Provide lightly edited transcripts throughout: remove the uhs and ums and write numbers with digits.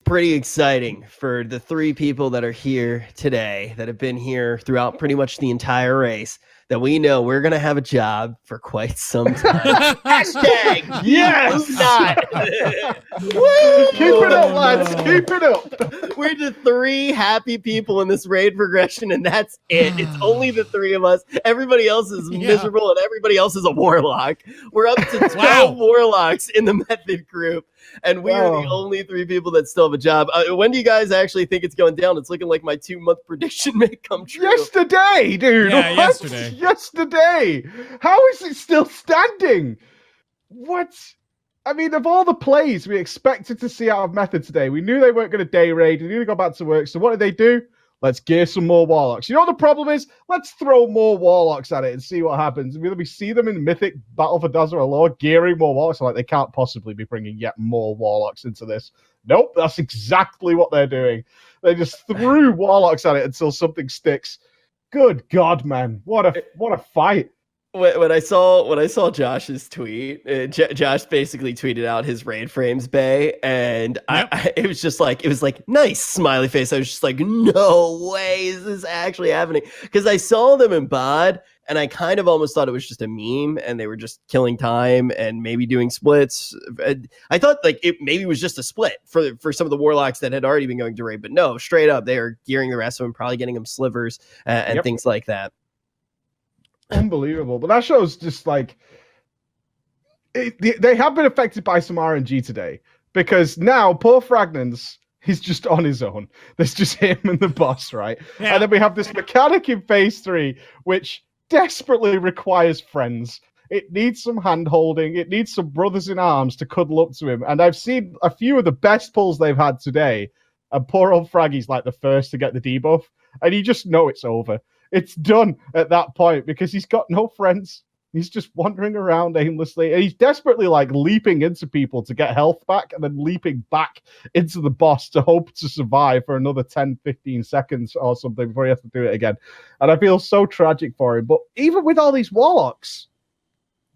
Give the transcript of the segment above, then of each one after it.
pretty exciting for the three people that are here today that have been here throughout pretty much the entire race, that we know we're going to have a job for quite some time. Hashtag yes! not. Keep it up, lads. Keep it up. We're the three happy people in this raid progression, and that's it. It's only the three of us. Everybody else is miserable, and everybody else is a warlock. We're up to 12 warlocks in the method group, and we are the only three people that still have a job. When do you guys actually think it's going down? It's looking like my 2-month prediction may come true. Yesterday, dude. Yeah, yesterday. Yesterday. How is it still standing? What? I mean, of all the plays we expected to see out of Method today, we knew they weren't going to day raid. We knew to go back to work. So what did they do? Let's gear some more Warlocks. You know what the problem is? Let's throw more Warlocks at it and see what happens. We see them in Mythic Battle for Dazar'alor gearing more Warlocks. Like, they can't possibly be bringing yet more Warlocks into this. Nope, that's exactly what they're doing. They just threw Warlocks at it until something sticks. Good God, man. What a fight. When I saw Josh's tweet, Josh basically tweeted out his raid frames bay, and it was like nice smiley face. I was just like, no way is this actually happening? Because I saw them in BOD, and I kind of almost thought it was just a meme, and they were just killing time and maybe doing splits. I thought like it maybe was just a split for some of the warlocks that had already been going to raid, but no, straight up they are gearing the rest of them, probably getting them slivers and things like that. Unbelievable. But that shows just like they have been affected by some RNG today, because now poor Fragnance, he's just on his own. There's just him and the boss, right? Yeah. And then we have this mechanic in phase 3 which desperately requires friends. It needs some hand holding. It needs some brothers in arms to cuddle up to him. And I've seen a few of the best pulls they've had today, and poor old Fraggy's like the first to get the debuff, and you just know it's over. It's done at that point because he's got no friends. He's just wandering around aimlessly. And he's desperately like leaping into people to get health back and then leaping back into the boss to hope to survive for another 10, 15 seconds or something before he has to do it again. And I feel so tragic for him. But even with all these Warlocks,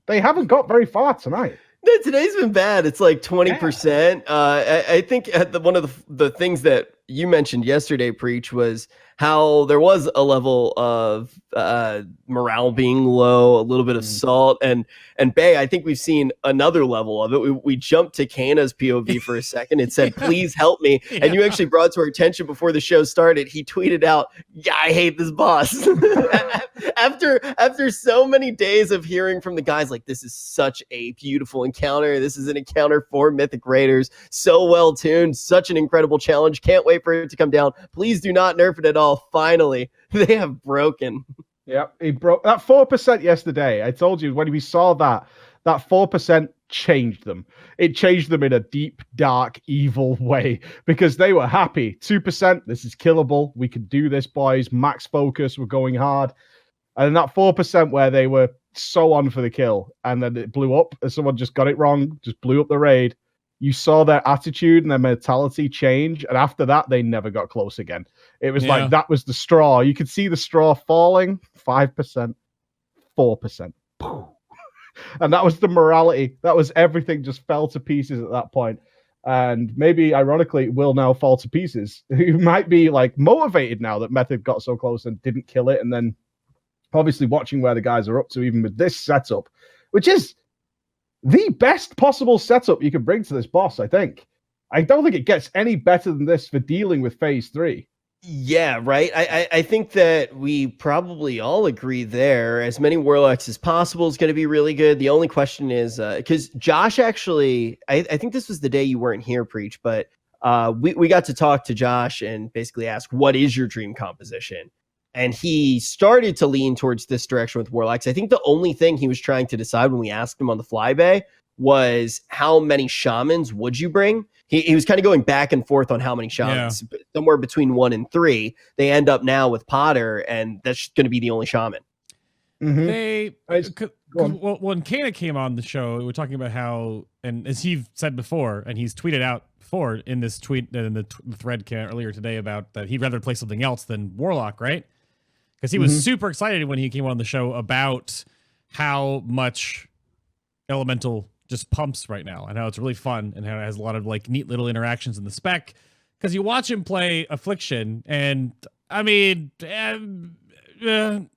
they haven't got very far tonight. No, today's been bad. It's like 20%. I think one of the things that you mentioned yesterday, Preach, was how there was a level of morale being low, a little bit of salt, and Bay, I think we've seen another level of it. We jumped to Kana's POV for a second. It said, please help me. Yeah. And you actually brought to our attention before the show started, he tweeted out, yeah, I hate this boss. After so many days of hearing from the guys, like, this is such a beautiful encounter. This is an encounter for Mythic Raiders. So well tuned, such an incredible challenge. Can't wait for it to come down. Please do not nerf it at all. Finally, they have broken. Yep, he broke that 4% yesterday. I told you when we saw that 4% changed them. It changed them in a deep, dark, evil way because they were happy. 2%, this is killable. We can do this, boys. Max focus, we're going hard. And then that 4% where they were so on for the kill, and then it blew up, and someone just got it wrong, just blew up the raid. You saw their attitude and their mentality change, and after that, they never got close again. It was like that was the straw. You could see the straw falling, 5%, 4%. And that was the morality. That was everything just fell to pieces at that point. And maybe, ironically, it will now fall to pieces. You might be like motivated now that Method got so close and didn't kill it, and then obviously watching where the guys are up to, even with this setup, which is the best possible setup you can bring to this boss, I think. I don't think it gets any better than this for dealing with phase 3. Yeah, right. I think that we probably all agree there. As many Warlocks as possible is going to be really good. The only question is, because Josh actually, I think this was the day you weren't here, Preach, but we got to talk to Josh and basically ask, what is your dream composition? And he started to lean towards this direction with Warlocks. I think the only thing he was trying to decide when we asked him on the flyby was how many shamans would you bring? He was kind of going back and forth on how many shamans, somewhere between 1 and 3. They end up now with Potter, and that's going to be the only shaman. Mm-hmm. When Kana came on the show, we were talking about how, and as he said before, and he's tweeted out before in this tweet, in the thread earlier today, about that he'd rather play something else than Warlock, right? Because he was super excited when he came on the show about how much Elemental just pumps right now and how it's really fun and how it has a lot of like neat little interactions in the spec. because you watch him play Affliction, and I mean, it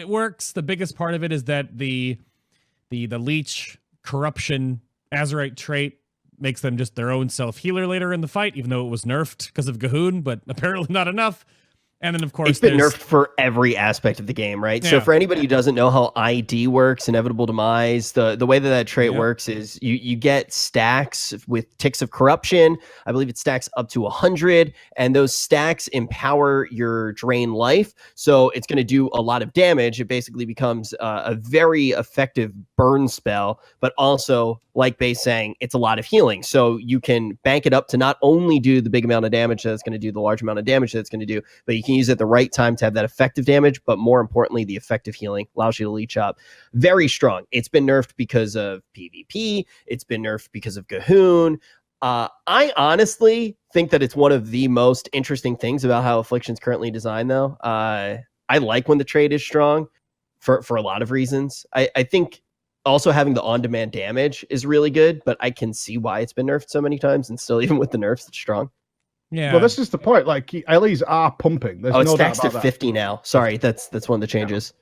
works. The biggest part of it is that the leech corruption Azerite trait makes them just their own self-healer later in the fight, even though it was nerfed because of Gahoon, but apparently not enough. And then, of course, it's been nerfed for every aspect of the game, right? Yeah. So for anybody who doesn't know how ID works, Inevitable Demise, the way that trait works is you get stacks with ticks of corruption. I believe it stacks up to 100, and those stacks empower your drain life. So it's going to do a lot of damage. It basically becomes a very effective burn spell, but also, like Base saying, it's a lot of healing. So you can bank it up to not only do the big amount of damage that it's going to do, the large amount of damage that it's going to do, but you can use it at the right time to have that effective damage, but more importantly, the effective healing allows you to leech up. Very strong. It's been nerfed because of PvP. It's been nerfed because of Gahoon. I honestly think that it's one of the most interesting things about how Affliction's currently designed, though. I like when the trait is strong for a lot of reasons. I think also having the on-demand damage is really good, but I can see why it's been nerfed so many times, and still, even with the nerfs, it's strong. Yeah. Well, this is the point. Like, LEs are pumping. There's it no stacks doubt to about 50 now. Sorry, that's one of the changes.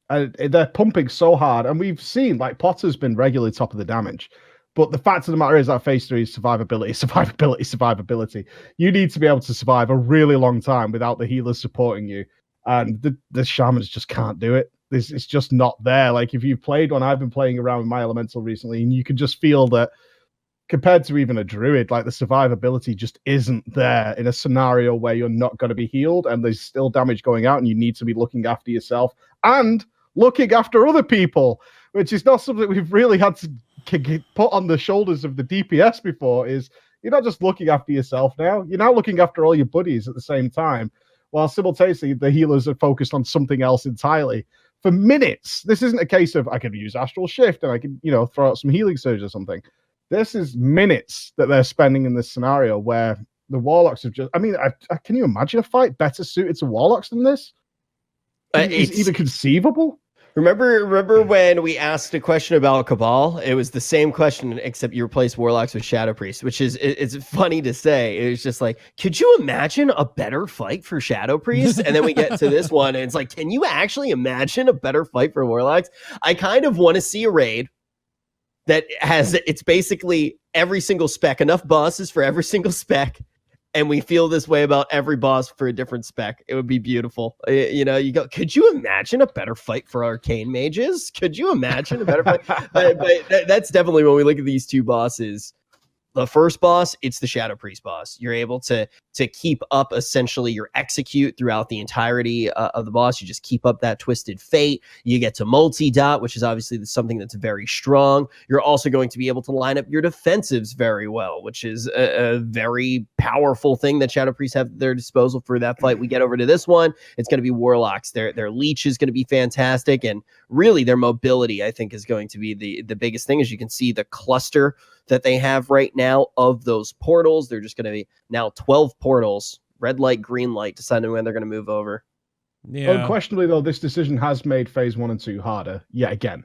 They're pumping so hard, and we've seen, like, Potter's been regularly top of the damage. But the fact of the matter is that phase 3 is survivability. You need to be able to survive a really long time without the healers supporting you. And the shamans just can't do it. It's just not there. Like, if you've played one, I've been playing around with my elemental recently, and you can just feel that compared to even a druid, like, the survivability just isn't there in a scenario where you're not going to be healed and there's still damage going out and you need to be looking after yourself and looking after other people, which is not something we've really had to put on the shoulders of the DPS before. Is you're not just looking after yourself now, you're now looking after all your buddies at the same time, while simultaneously the healers are focused on something else entirely. For minutes, this isn't a case of I can use Astral Shift and I can, throw out some healing surge or something. This is minutes that they're spending in this scenario where the Warlocks have just... I mean, can you imagine a fight better suited to Warlocks than this? Is it even conceivable? Remember when we asked a question about Cabal? It was the same question, except you replaced Warlocks with Shadow Priest, which is, it's funny to say. It was just like, could you imagine a better fight for Shadow Priest? And then we get to this one, and it's like, can you actually imagine a better fight for Warlocks? I kind of want to see a raid that has, it's basically every single spec, enough bosses for every single spec, and we feel this way about every boss for a different spec. It would be beautiful. You go, could you imagine a better fight for Arcane Mages? Could you imagine a better fight? but that's definitely when we look at these two bosses. The first boss, it's the Shadow Priest boss. You're able to keep up essentially your execute throughout the entirety of the boss. You just keep up that Twisted Fate. You get to multi-dot, which is obviously something that's very strong. You're also going to be able to line up your defensives very well, which is a very powerful thing that Shadow Priests have at their disposal for that fight. We get over to this one, it's going to be Warlocks. Their leech is going to be fantastic, and really their mobility, I think, is going to be the biggest thing. As you can see, the cluster that they have right now of those portals, they're just going to be now 12 portals, red light, green light, deciding when they're going to move over. Yeah. Unquestionably, though, this decision has made phase 1 and 2 harder yet again,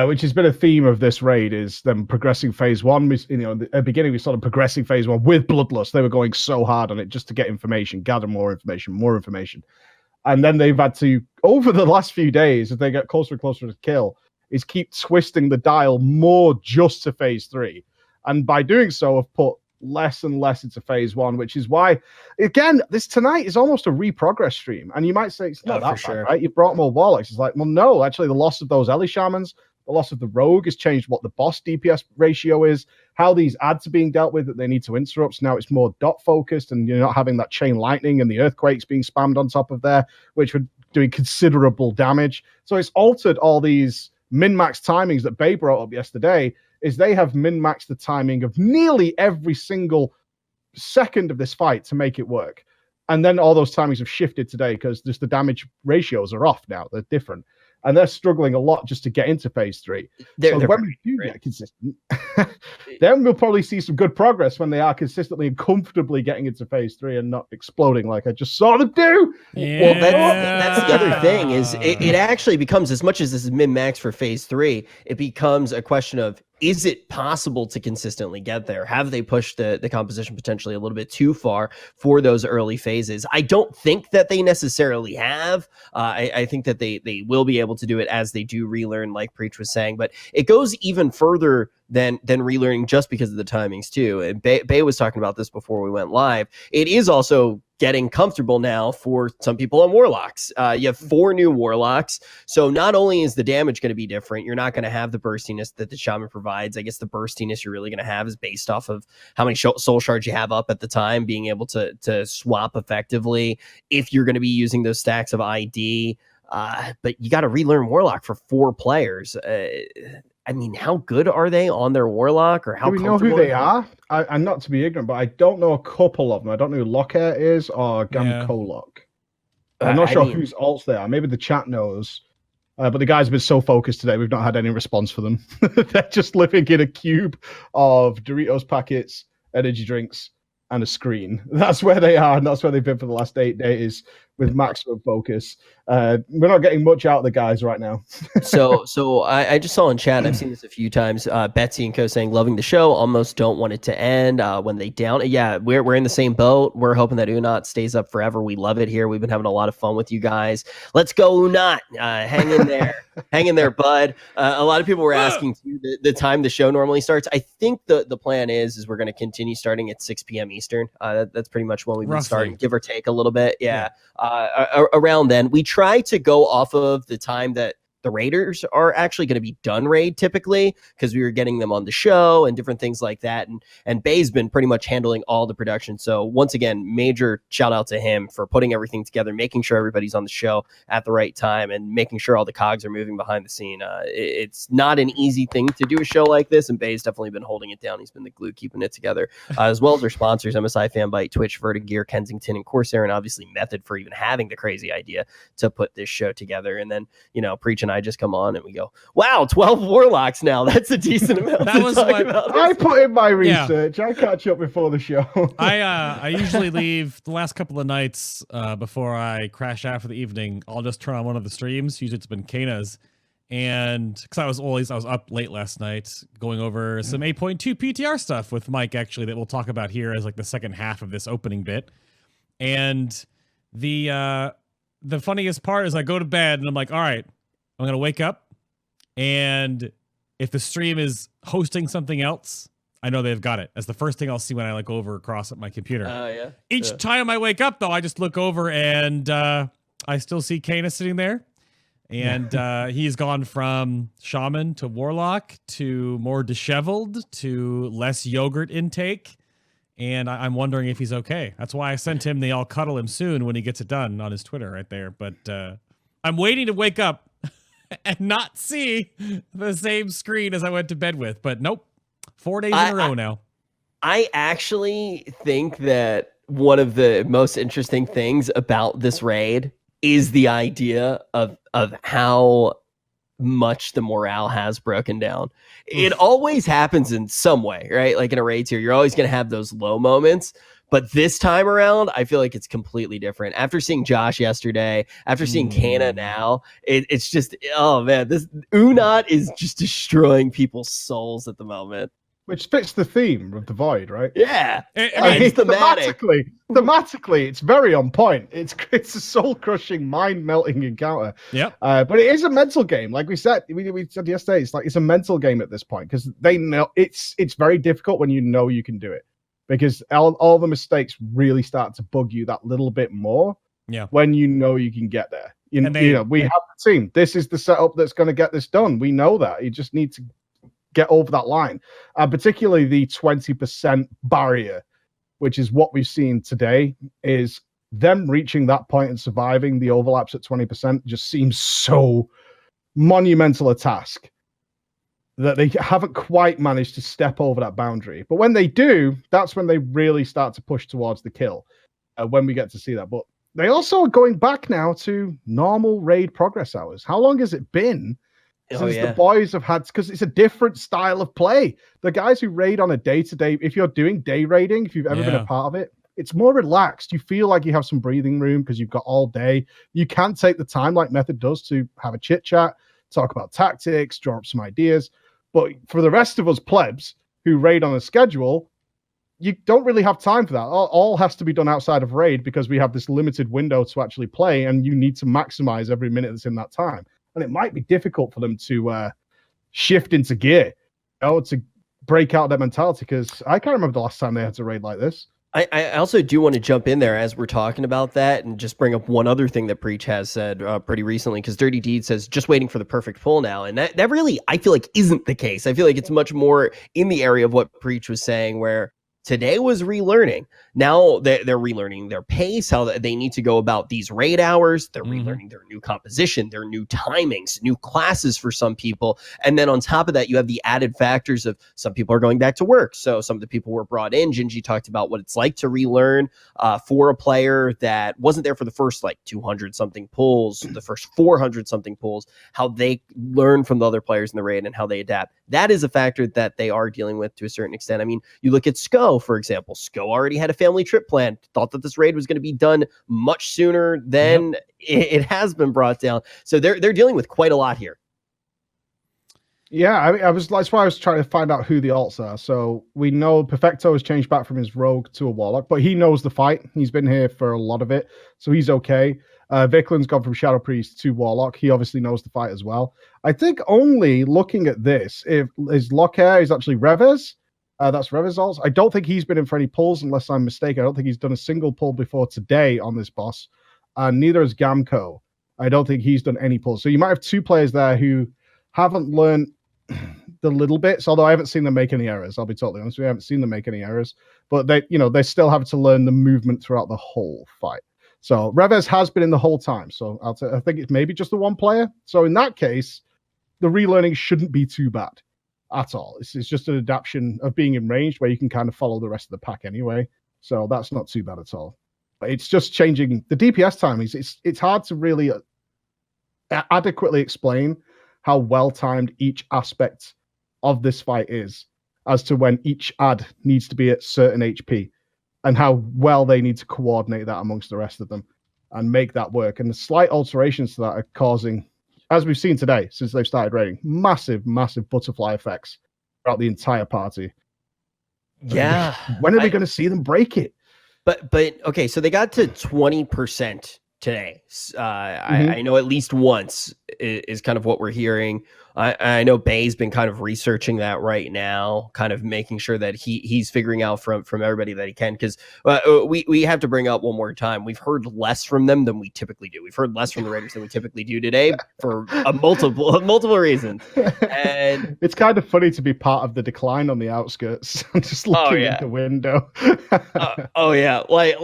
which has been a theme of this raid, is them progressing phase 1. At the beginning, we started progressing phase 1 with Bloodlust. They were going so hard on it just to get information, gather more information. And then they've had to, over the last few days, as they get closer and closer to kill, is keep twisting the dial more just to phase 3. And by doing so, have put less and less into phase 1, which is why, again, this tonight is almost a reprogress stream. And you might say it's not that bad, right? You've brought more Warlocks. It's like, well, no, actually, the loss of those Ellie Shamans, the loss of the Rogue has changed what the boss DPS ratio is, how these ads are being dealt with that they need to interrupt. So now it's more dot focused, and you're not having that chain lightning and the earthquakes being spammed on top of there, which were doing considerable damage. So it's altered all these min-max timings that Bay brought up yesterday. Is they have min-maxed the timing of nearly every single second of this fight to make it work. And then all those timings have shifted today because just the damage ratios are off now. They're different. And they're struggling a lot just to get into phase 3. So when we do get consistent, then we'll probably see some good progress when they are consistently and comfortably getting into phase 3 and not exploding like I just saw them do. Yeah. Well, that's the other thing, is it actually becomes, as much as this is min-max for phase 3, it becomes a question of, is it possible to consistently get there? Have they pushed the composition potentially a little bit too far for those early phases? I don't think that they necessarily have. I think that they will be able to do it as they do relearn, like Preach was saying, but it goes even further than relearning just because of the timings too. And Bay was talking about this before we went live. It is also getting comfortable now for some people on Warlocks. You have 4 new Warlocks, so not only is the damage going to be different, you're not going to have the burstiness that the Shaman provides. I guess the burstiness you're really going to have is based off of how many soul shards you have up at the time, being able to swap effectively if you're going to be using those stacks of ID. But you got to relearn Warlock for 4 players. I mean, how good are they on their Warlock, or how do we know who they are? I'm not to be ignorant, but I don't know a couple of them. I don't know who Lockhair is or Gamkolok. I'm not sure whose alts they are. Maybe the chat knows. But the guys have been so focused today, we've not had any response for them. They're just living in a cube of Doritos packets, energy drinks, and a screen. That's where they are, and that's where they've been for the last 8 days with maximum focus. We're not getting much out of the guys right now. So I just saw in chat, I've seen this a few times, Betsy and Co saying, loving the show, almost don't want it to end when they down. Yeah, we're in the same boat. We're hoping that uu'nat stays up forever. We love it here. We've been having a lot of fun with you guys. Let's go uu'nat. Hang in there. Hang in there, bud. A lot of people were asking the time the show normally starts. I think the plan is we're going to continue starting at 6 p.m. Eastern. That's pretty much when we've been starting, give or take a little bit. Yeah. Around then. We try to go off of the time that the raiders are actually going to be done raid typically, because we were getting them on the show and different things like that. And Bay's been pretty much handling all the production. So once again, major shout out to him for putting everything together, making sure everybody's on the show at the right time, and making sure all the cogs are moving behind the scene. It's not an easy thing to do a show like this, and Bay's definitely been holding it down. He's been the glue keeping it together, as well as our sponsors, MSI Fanbyte, Twitch, Vertigear, Kensington, and Corsair, and obviously Method for even having the crazy idea to put this show together. And then, Preach and I just come on and we go, wow, 12 Warlocks now. That's a decent amount. That was what I put in my research. I catch up before the show. I usually leave the last couple of nights before I crash out for the evening. I'll just turn on one of the streams. Usually it's been Kana's. And because I was up late last night going over some 8.2 PTR stuff with Mike, actually, that we'll talk about here as like the second half of this opening bit. And the funniest part is I go to bed and I'm like, all right, I'm going to wake up, and if the stream is hosting something else, I know they've got it. That's the first thing I'll see when I go over across at my computer. Yeah. Each time I wake up, though, I just look over and I still see Kana sitting there. And he's gone from Shaman to Warlock to more disheveled to less yogurt intake. And I'm wondering if he's okay. That's why I sent him the I'll cuddle him soon when he gets it done on his Twitter right there. But I'm waiting to wake up and not see the same screen as I went to bed with. But nope, 4 days in a row now. I actually think that one of the most interesting things about this raid is the idea of how much the morale has broken down. It always happens in some way, right? Like in a raid tier, you're always going to have those low moments. But this time around, I feel like it's completely different. After seeing Josh yesterday, after seeing Kana now, it's just, oh man, this uu'nat is just destroying people's souls at the moment. Which fits the theme of the Void, right? Yeah. I mean, thematically, it's very on point. It's a soul-crushing, mind-melting encounter. Yep. But it is a mental game. Like we said yesterday, it's a mental game at this point, because they know it's very difficult when you know you can do it. Because all the mistakes really start to bug you that little bit more when you know you can get there. We have the team. This is the setup that's going to get this done. We know that. You just need to get over that line. Particularly the 20% barrier, which is what we've seen today, is them reaching that point and surviving the overlaps at 20% just seems so monumental a task that they haven't quite managed to step over that boundary. But when they do, that's when they really start to push towards the kill, when we get to see that. But they also are going back now to normal raid progress hours. How long has it been since the boys have had, because it's a different style of play. The guys who raid on a day-to-day, if you're doing day raiding, if you've ever been a part of it, it's more relaxed. You feel like you have some breathing room because you've got all day. You can take the time like Method does to have a chit-chat, talk about tactics, draw up some ideas. But for the rest of us plebs who raid on a schedule, you don't really have time for that. All has to be done outside of raid because we have this limited window to actually play, and you need to maximize every minute that's in that time. And it might be difficult for them to shift into gear, to break out that mentality, because I can't remember the last time they had to raid like this. I also do want to jump in there as we're talking about that and just bring up one other thing that Breach has said pretty recently, because Dirty Deed says just waiting for the perfect pull now. And that really, I feel like, isn't the case. I feel like it's much more in the area of what Breach was saying, where today was relearning. Now they're relearning their pace, how they need to go about these raid hours. They're relearning their new composition, their new timings, new classes for some people. And then on top of that, you have the added factors of some people are going back to work. So some of the people were brought in. Gingy talked about what it's like to relearn for a player that wasn't there for the first 200 something pulls, the first 400 something pulls, how they learn from the other players in the raid and how they adapt. That is a factor that they are dealing with to a certain extent. I mean, you look at SCO, for example. SCO already had a family trip plan, thought that this raid was going to be done much sooner than it has been brought down. So they're dealing with quite a lot here. Yeah, that's why I was trying to find out who the alts are. So we know Perfecto has changed back from his rogue to a warlock, but he knows the fight. He's been here for a lot of it, so he's okay. Viklin's gone from Shadow Priest to Warlock. He obviously knows the fight as well. I think only looking at this, if his Lockhair is actually Revez. That's Revez alts. I don't think he's been in for any pulls, unless I'm mistaken. I don't think he's done a single pull before today on this boss. Neither has Gamco. I don't think he's done any pulls. So you might have two players there who haven't learned the little bits, although I haven't seen them make any errors. I'll be totally honest with you. I haven't seen them make any errors, but they still have to learn the movement throughout the whole fight. So Revez has been in the whole time. So I think it's maybe just the one player. So in that case, the relearning shouldn't be too bad at all. It's just an adaptation of being in range where you can kind of follow the rest of the pack anyway. So that's not too bad at all. But it's just changing the DPS timings. It's hard to really adequately explain how well timed each aspect of this fight is as to when each ad needs to be at certain HP and how well they need to coordinate that amongst the rest of them and make that work. And the slight alterations to that are causing, as we've seen today, since they've started raiding, massive, massive butterfly effects throughout the entire party. Yeah. When are we going to see them break it? But okay, so they got to 20% today. I know at least once is kind of what we're hearing. I know Bay's been kind of researching that right now, kind of making sure that he's figuring out from everybody that he can, because we have to bring up one more time. We've heard less from them than we typically do. We've heard less from the Raiders than we typically do today for multiple reasons. And it's kind of funny to be part of the decline on the outskirts, just looking in the window. Oh yeah, like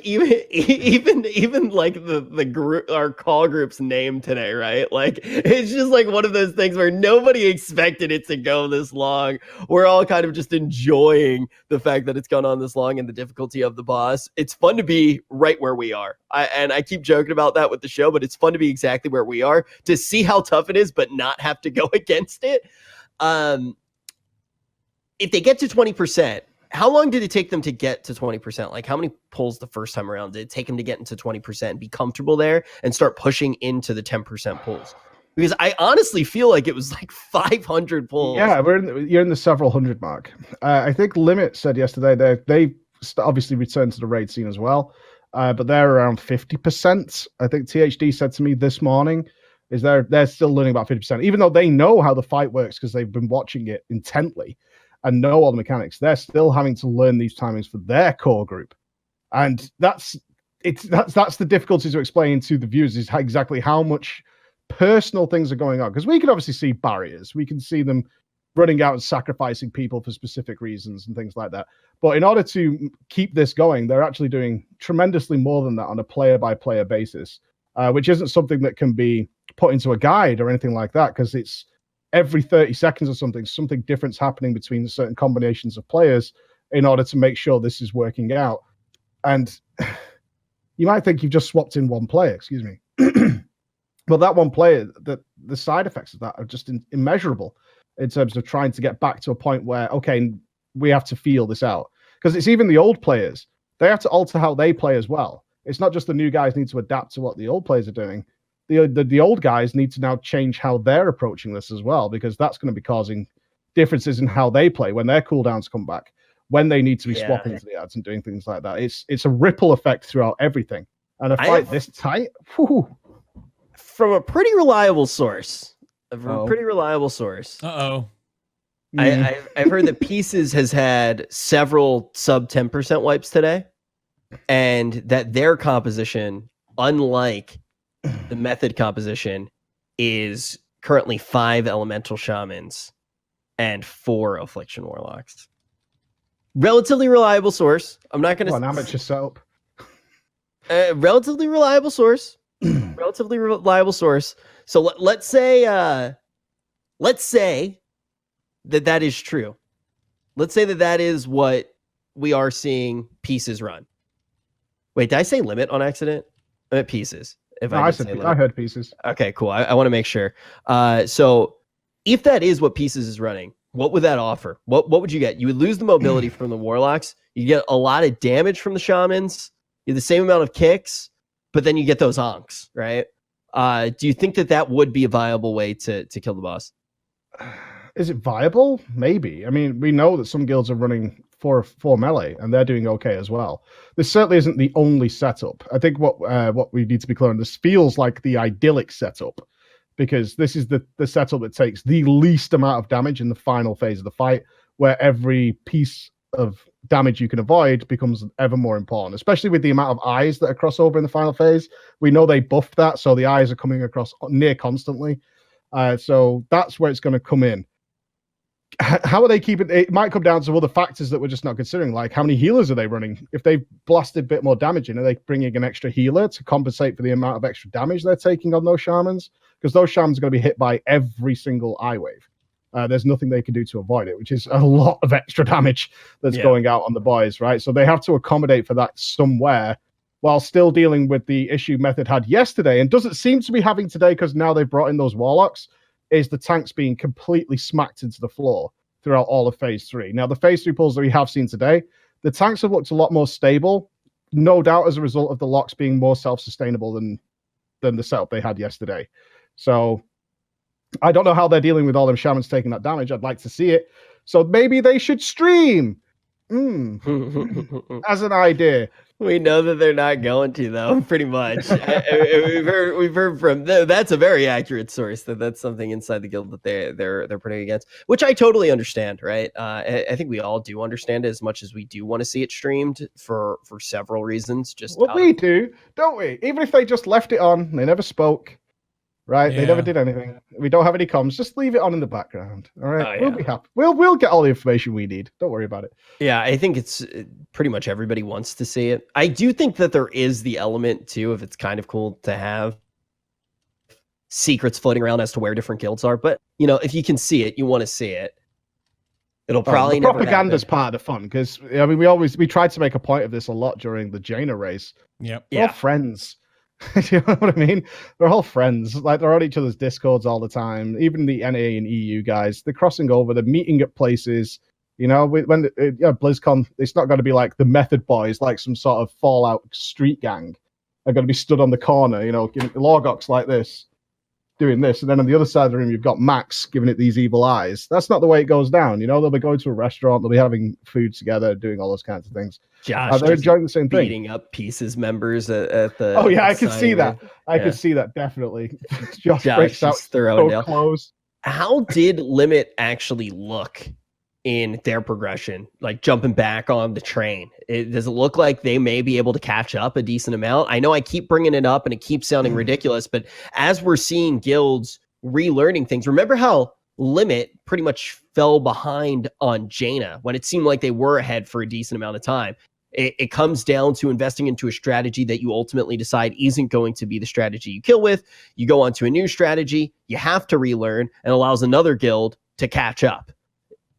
even like the group, our call group's name today, right? Like it's just like one of those things where nobody expected it to go this long. We're all kind of just enjoying the fact that it's gone on this long and the difficulty of the boss. It's fun to be right where we are. I keep joking about that with the show, but it's fun to be exactly where we are, to see how tough it is, but not have to go against it. If they get to 20%, how long did it take them to get to 20%? Like, how many pulls the first time around did it take them to get into 20% and be comfortable there and start pushing into the 10% pulls? Because I honestly feel like it was like 500 pulls. Yeah, you're in the several hundred mark. I think Limit said yesterday they obviously returned to the raid scene as well, but they're around 50%. I think THD said to me this morning is they're still learning about 50%, even though they know how the fight works because they've been watching it intently and know all the mechanics. They're still having to learn these timings for their core group, and that's the difficulty to explain to the viewers is exactly how much personal things are going on, because we can obviously see barriers. We can see them running out and sacrificing people for specific reasons and things like that. But in order to keep this going, they're actually doing tremendously more than that on a player-by-player basis, which isn't something that can be put into a guide or anything like that, because it's every 30 seconds or something different's happening between certain combinations of players in order to make sure this is working out. And you might think you've just swapped in one player, excuse me. But that one player, the side effects of that are just immeasurable in terms of trying to get back to a point where, okay, we have to feel this out. Because it's even the old players. They have to alter how they play as well. It's not just the new guys need to adapt to what the old players are doing. the old guys need to now change how they're approaching this as well, because that's going to be causing differences in how they play when their cooldowns come back, when they need to be swapping to the ads and doing things like that. It's a ripple effect throughout everything. And a fight this tight, whew. From a pretty reliable source. Uh-oh. I've heard that Pieces has had several sub 10% wipes today, and that their composition, unlike the Method composition, is currently 5 Elemental Shamans and 4 Affliction Warlocks. Relatively reliable source. I'm not going to... An amateur setup. Relatively reliable source. So let's say that is true. Let's say that is what we are seeing Pieces run. Wait, did I say Limit on accident? I meant Pieces. I heard Pieces. Okay, cool. I want to make sure. So if that is what Pieces is running, what would that offer? What would you get? You would lose the mobility from the Warlocks. You get a lot of damage from the Shamans. You have the same amount of kicks, but then you get those onks, right? Do you think that would be a viable way to kill the boss? Is it viable? Maybe. I mean, we know that some guilds are running 4 melee, and they're doing okay as well. This certainly isn't the only setup. I think what we need to be clear on, this feels like the idyllic setup, because this is the setup that takes the least amount of damage in the final phase of the fight, where every piece of damage you can avoid becomes ever more important, especially with the amount of eyes that are crossover in the final phase. We know they buffed that, so the eyes are coming across near constantly. So that's where it's going to come in. How are they keeping it? Might come down to other factors that we're just not considering, like how many healers are they running? If they've blasted a bit more damage in, are they bringing an extra healer to compensate for the amount of extra damage they're taking on those shamans? Because those shamans are going to be hit by every single eye wave. There's nothing they can do to avoid it, which is a lot of extra damage that's going out on the boys, right? So they have to accommodate for that somewhere, while still dealing with the issue Method had yesterday, and doesn't seem to be having today, because now they've brought in those Warlocks, is the tanks being completely smacked into the floor throughout all of phase 3. Now, the phase 3 pulls that we have seen today, the tanks have looked a lot more stable, no doubt as a result of the locks being more self-sustainable than the setup they had yesterday. So I don't know how they're dealing with all them shamans taking that damage. I'd like to see it. So maybe they should stream. As an idea. We know that they're not going to, though. Pretty much, we've heard from that's a very accurate source that's something inside the guild that they're putting against, which I totally understand. Right? I think we all do understand it, as much as we do want to see it streamed for several reasons. We do, don't we? Even if they just left it on, they never spoke. Right? Yeah. They never did anything. We don't have any comms. Just leave it on in the background. All right. We'll be happy. We'll get all the information we need. Don't worry about it. Yeah, I think it's pretty much everybody wants to see it. I do think that there is the element too, if it's kind of cool to have secrets floating around as to where different guilds are. But if you can see it, you want to see it. It'll probably the propaganda's part of the fun, because I mean we tried to make a point of this a lot during the Jaina race. Yep. We're all friends. You know what I mean? They're all friends. Like, they're on each other's discords all the time. Even the NA and EU guys, they're crossing over. They're meeting at places. When BlizzCon, it's not going to be like the Method boys, like some sort of Fallout street gang. They're going to be stood on the corner, giving Lorgox like this, doing this, and then on the other side of the room, you've got Max giving it these evil eyes. That's not the way it goes down. They'll be going to a restaurant. They'll be having food together, doing all those kinds of things. Josh, they're enjoying the same thing. Beating up Pieces members at the. Oh yeah, I could see that. I could see that definitely. Josh breaks out throwing down clothes. How did Limit actually look in their progression, like jumping back on the train? Does it look like they may be able to catch up a decent amount? I know I keep bringing it up and it keeps sounding ridiculous, but as we're seeing guilds relearning things, remember how Limit pretty much fell behind on Jaina when it seemed like they were ahead for a decent amount of time. It comes down to investing into a strategy that you ultimately decide isn't going to be the strategy you kill with. You go on to a new strategy, you have to relearn, and allows another guild to catch up.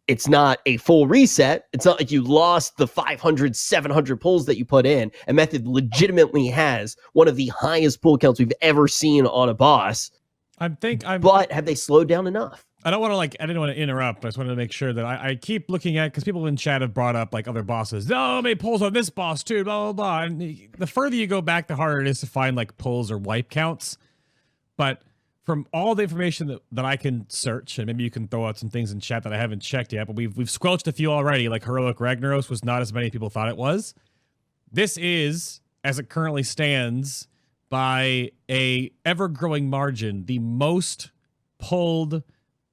It's not a full reset. It's not like you lost the 500, 700 pulls that you put in. And Method legitimately has one of the highest pull counts we've ever seen on a boss. But have they slowed down enough? I didn't want to interrupt, but I just wanted to make sure that I keep looking at, because people in chat have brought up like other bosses. Oh, many pulls on this boss too, blah, blah, blah. And the further you go back, the harder it is to find like pulls or wipe counts. But from all the information that I can search, and maybe you can throw out some things in chat that I haven't checked yet, but we've squelched a few already. Like Heroic Ragnaros was not as many people thought it was. This is, as it currently stands, by a ever-growing margin, the most pulled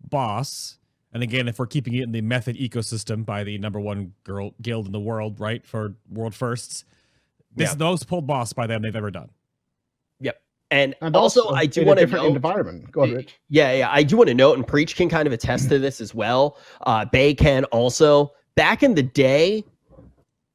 boss. And again, if we're keeping it in the Method ecosystem, by the #1 girl guild in the world, right, for world firsts, this is the most pulled boss by them they've ever done. Yep. And also, I do want to different environment. Go on, Rich. Yeah, I do want to note, and Preach can kind of attest to this as well. Bay can also. Back in the day,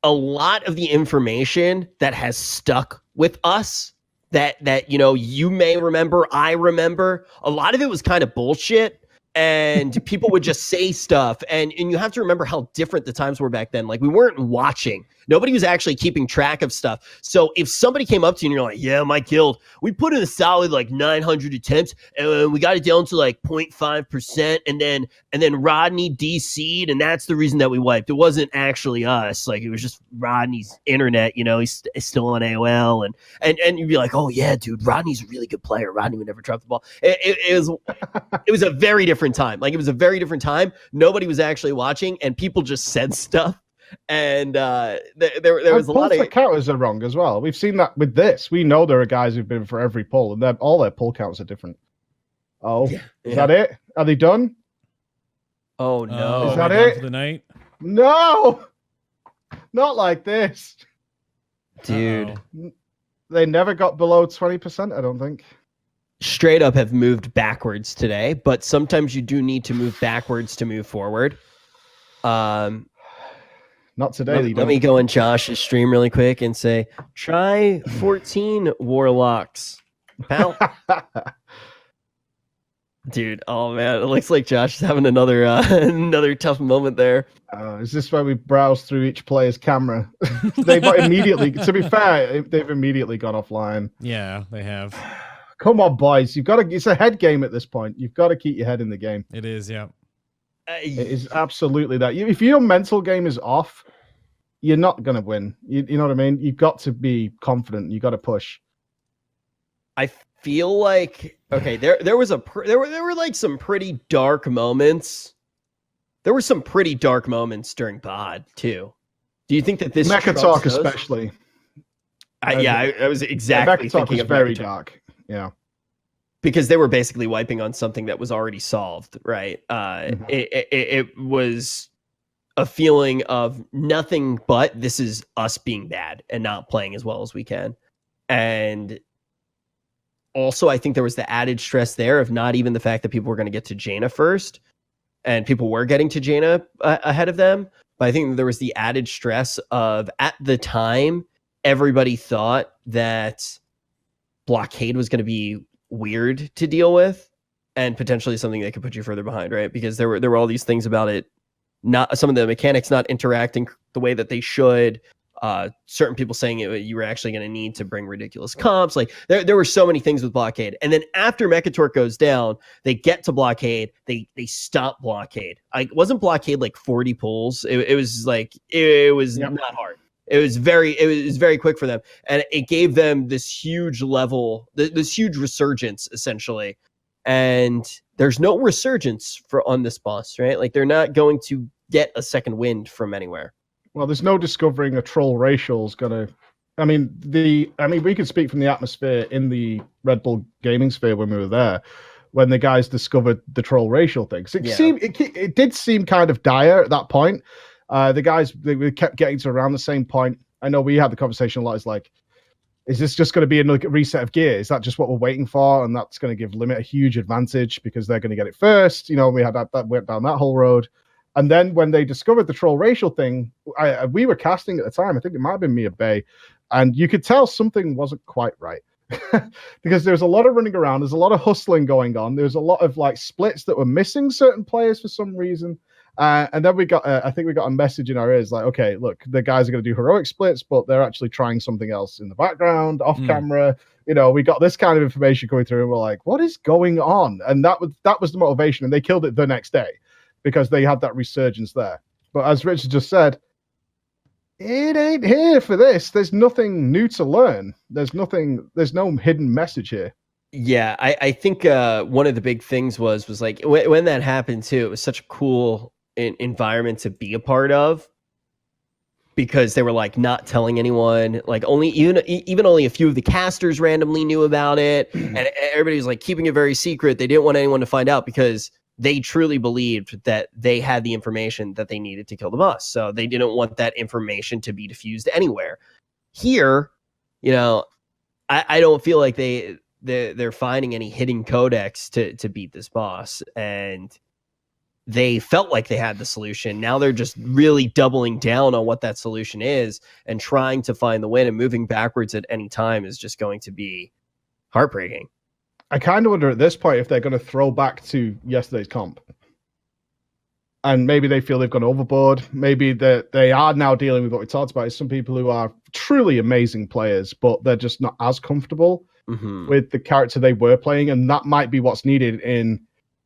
a lot of the information that has stuck with us, that you may remember, I remember, a lot of it was kind of bullshit. And people would just say stuff, and you have to remember how different the times were back then. Like, we weren't watching. Nobody was actually keeping track of stuff. So if somebody came up to you and you're like, yeah, my guild, we put in a solid like 900 attempts, and we got it down to like 0.5%, and then Rodney DC'd, and that's the reason that we wiped. It wasn't actually us. Like, it was just Rodney's internet, he's still on AOL, and you'd be like, oh yeah, dude, Rodney's a really good player. Rodney would never drop the ball. It was a very different time. Like, it was a very different time. Nobody was actually watching, and people just said stuff. And there was a lot of counters are wrong as well. We've seen that with this. We know there are guys who've been for every pull, and all their pull counts are different. Oh, is that it? Are they done? Oh no! Is that it for the night? No, not like this, dude. They never got below 20%. I don't think. Straight up have moved backwards today, but sometimes you do need to move backwards to move forward. Not today. Let me go in Josh's stream really quick and say, try 14 warlocks. Pal. Dude, oh man, it looks like Josh is having another tough moment there. Is this where we browse through each player's camera? They've immediately, to be fair, they've immediately gone offline. Yeah, they have. Come on, boys. It's a head game at this point. You've got to keep your head in the game. It is, yeah. It is absolutely that. If your mental game is off, you're not going to win. You know what I mean? You've got to be confident. You got to push. I feel like, okay, there were like some pretty dark moments. There were some pretty dark moments during BOD too. Do you think that this Mecha Talk especially? I was exactly thinking of very dark. Yeah. Because they were basically wiping on something that was already solved, right? It was a feeling of nothing but this is us being bad and not playing as well as we can. And also, I think there was the added stress there of not even the fact that people were going to get to Jaina first, and people were getting to Jaina ahead of them. But I think there was the added stress of, at the time, everybody thought that blockade was going to be weird to deal with and potentially something that could put you further behind, right? Because there were all these things about it, not some of the mechanics not interacting the way that they should. Certain people saying you were actually going to need to bring ridiculous comps. Like there were so many things with blockade. And then after Mechatork goes down, they get to blockade. They stop blockade. Wasn't blockade like 40 pulls? It was like it was not hard. It was very quick for them, and it gave them this huge level, this huge resurgence essentially. And there's no resurgence on this boss, right? Like they're not going to get a second wind from anywhere. Well, there's no discovering a troll racial's gonna. I mean, we could speak from the atmosphere in the Red Bull gaming sphere when we were there, when the guys discovered the troll racial thing. So it did seem kind of dire at that point. The guys, we kept getting to around the same point. I know we had the conversation a lot. It's like, is this just going to be another reset of gear? Is that just what we're waiting for? And that's going to give Limit a huge advantage because they're going to get it first. You know, we had that went down that whole road. And then when they discovered the troll racial thing, we were casting at the time. I think it might have been me at Bay. And you could tell something wasn't quite right. Because there's a lot of running around. There's a lot of hustling going on. There's a lot of like splits that were missing certain players for some reason. And then we got, I think we got a message in our ears like, okay, look, the guys are going to do heroic splits, but they're actually trying something else in the background, off camera. You know, we got this kind of information going through, and we're like, what is going on? And that was the motivation, and they killed it the next day because they had that resurgence there. But as Richard just said, it ain't here for this. There's nothing new to learn. There's no hidden message here. Yeah, I think one of the big things was like when that happened too. It was such a cool environment to be a part of because they were like not telling anyone. Like only even only a few of the casters randomly knew about it, and everybody was like keeping it very secret. They didn't want anyone to find out because they truly believed that they had the information that they needed to kill the boss. So they didn't want that information to be diffused anywhere. Here, you know, I don't feel like they're finding any hidden codex to beat this boss, and they felt like they had the solution. Now they're just really doubling down on what that solution is and trying to find the win, and moving backwards at any time is just going to be heartbreaking. I kind of wonder at this point if they're going to throw back to yesterday's comp. And maybe they feel they've gone overboard. Maybe they are now dealing with what we talked about. Is some people who are truly amazing players, but they're just not as comfortable with the character they were playing. And that might be what's needed in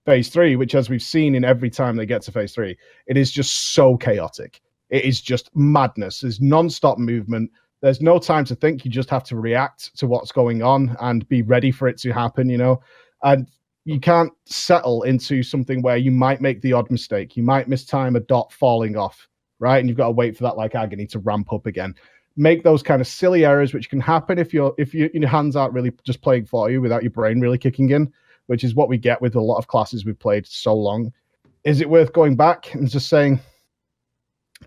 phase 3, which, as we've seen in every time they get to phase 3, it is just so chaotic. It is just madness. There's non-stop movement. There's no time to think. You just have to react to what's going on and be ready for it to happen, you know? And you can't settle into something where you might make the odd mistake. You might mistime a dot falling off, right? And you've got to wait for that like agony to ramp up again. Make those kind of silly errors, which can happen if your hands aren't really just playing for you without your brain really kicking in, which is what we get with a lot of classes we've played so long. Is it worth going back and just saying,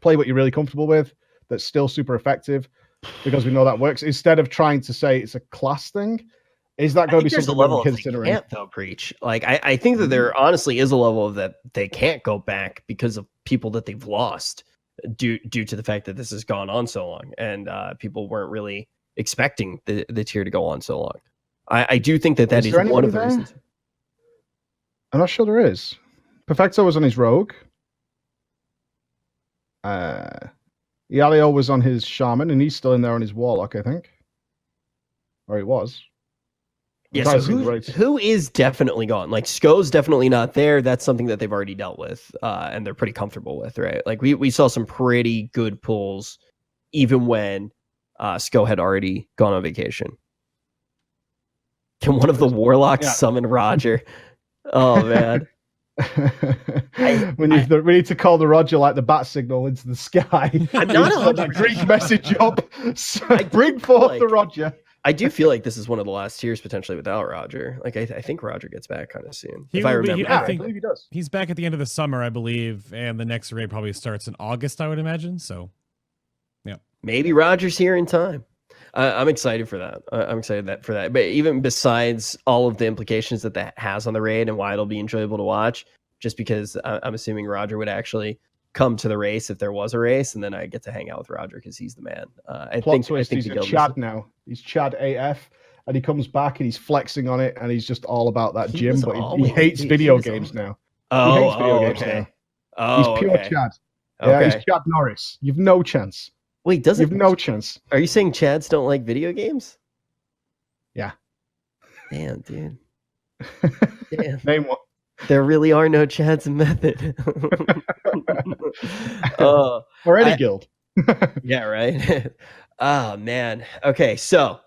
play what you're really comfortable with, that's still super effective, because we know that works, instead of trying to say it's a class thing? Is that going to be something we're considering? Can't though preach. Like I think that there honestly is a level of that they can't go back because of people that they've lost due to the fact that this has gone on so long, and people weren't really expecting the tier to go on so long. I do think that is one of the reasons. I'm not sure there is. Perfecto was on his rogue. Yalio was on his shaman, and he's still in there on his warlock, I think. Or he was. Yeah, so who is definitely gone? Like, Sko's definitely not there. That's something that they've already dealt with, and they're pretty comfortable with, right? Like, we saw some pretty good pulls, even when Sko had already gone on vacation. Can one of the warlocks summon Roger? Oh, man. We need to call the Roger like the bat signal into the sky. I'm not that Greek message up. So bring forth the Roger. I do feel like this is one of the last tiers potentially without Roger. Like I think Roger gets back kind of soon. If I remember, I believe he does. He's back at the end of the summer, I believe, and the next raid probably starts in August, I would imagine. So, yeah, maybe Roger's here in time. I'm excited for that. I'm excited for that. But even besides all of the implications that has on the raid and why it'll be enjoyable to watch, just because I'm assuming Roger would actually come to the race if there was a race, and then I get to hang out with Roger because he's the man. I think he's a Chad now. He's Chad AF, and he comes back and he's flexing on it, and he's just all about that gym. But he hates video games now. Oh, he hates video games now. Oh, he's pure Chad. Yeah, he's Chad Norris. You've no chance. Wait, you've no chance. Are you saying Chads don't like video games? Yeah. Damn, dude. Damn. Name one. There really are no Chads in Method. Or any guild. Yeah, right? Oh, man. Okay, so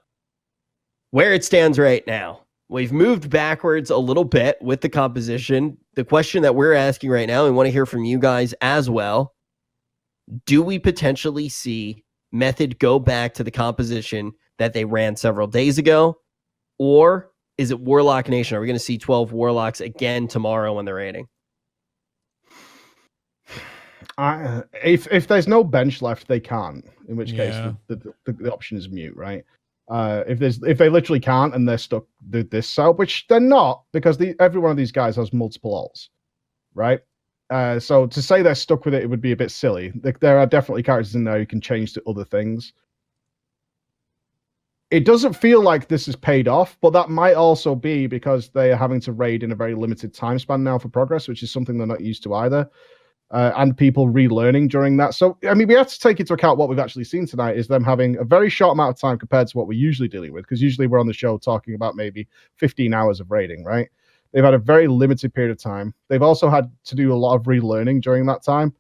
where it stands right now, we've moved backwards a little bit with the composition. The question that we're asking right now, and want to hear from you guys as well, do we potentially see Method go back to the composition that they ran several days ago? Or is it Warlock Nation? Are we going to see 12 Warlocks again tomorrow when they're raiding? If there's no bench left, they can't. In which case, the option is mute, right? If they literally can't and they're stuck with this setup, which they're not, because every one of these guys has multiple alts, right? So to say they're stuck with it, it would be a bit silly. There are definitely characters in there who can change to other things. It doesn't feel like this is paid off, but that might also be because they are having to raid in a very limited time span now for progress, which is something they're not used to either. And people relearning during that. So, I mean, we have to take into account what we've actually seen tonight is them having a very short amount of time compared to what we're usually dealing with, because usually we're on the show talking about maybe 15 hours of raiding, right? They've had a very limited period of time. They've also had to do a lot of relearning during that time.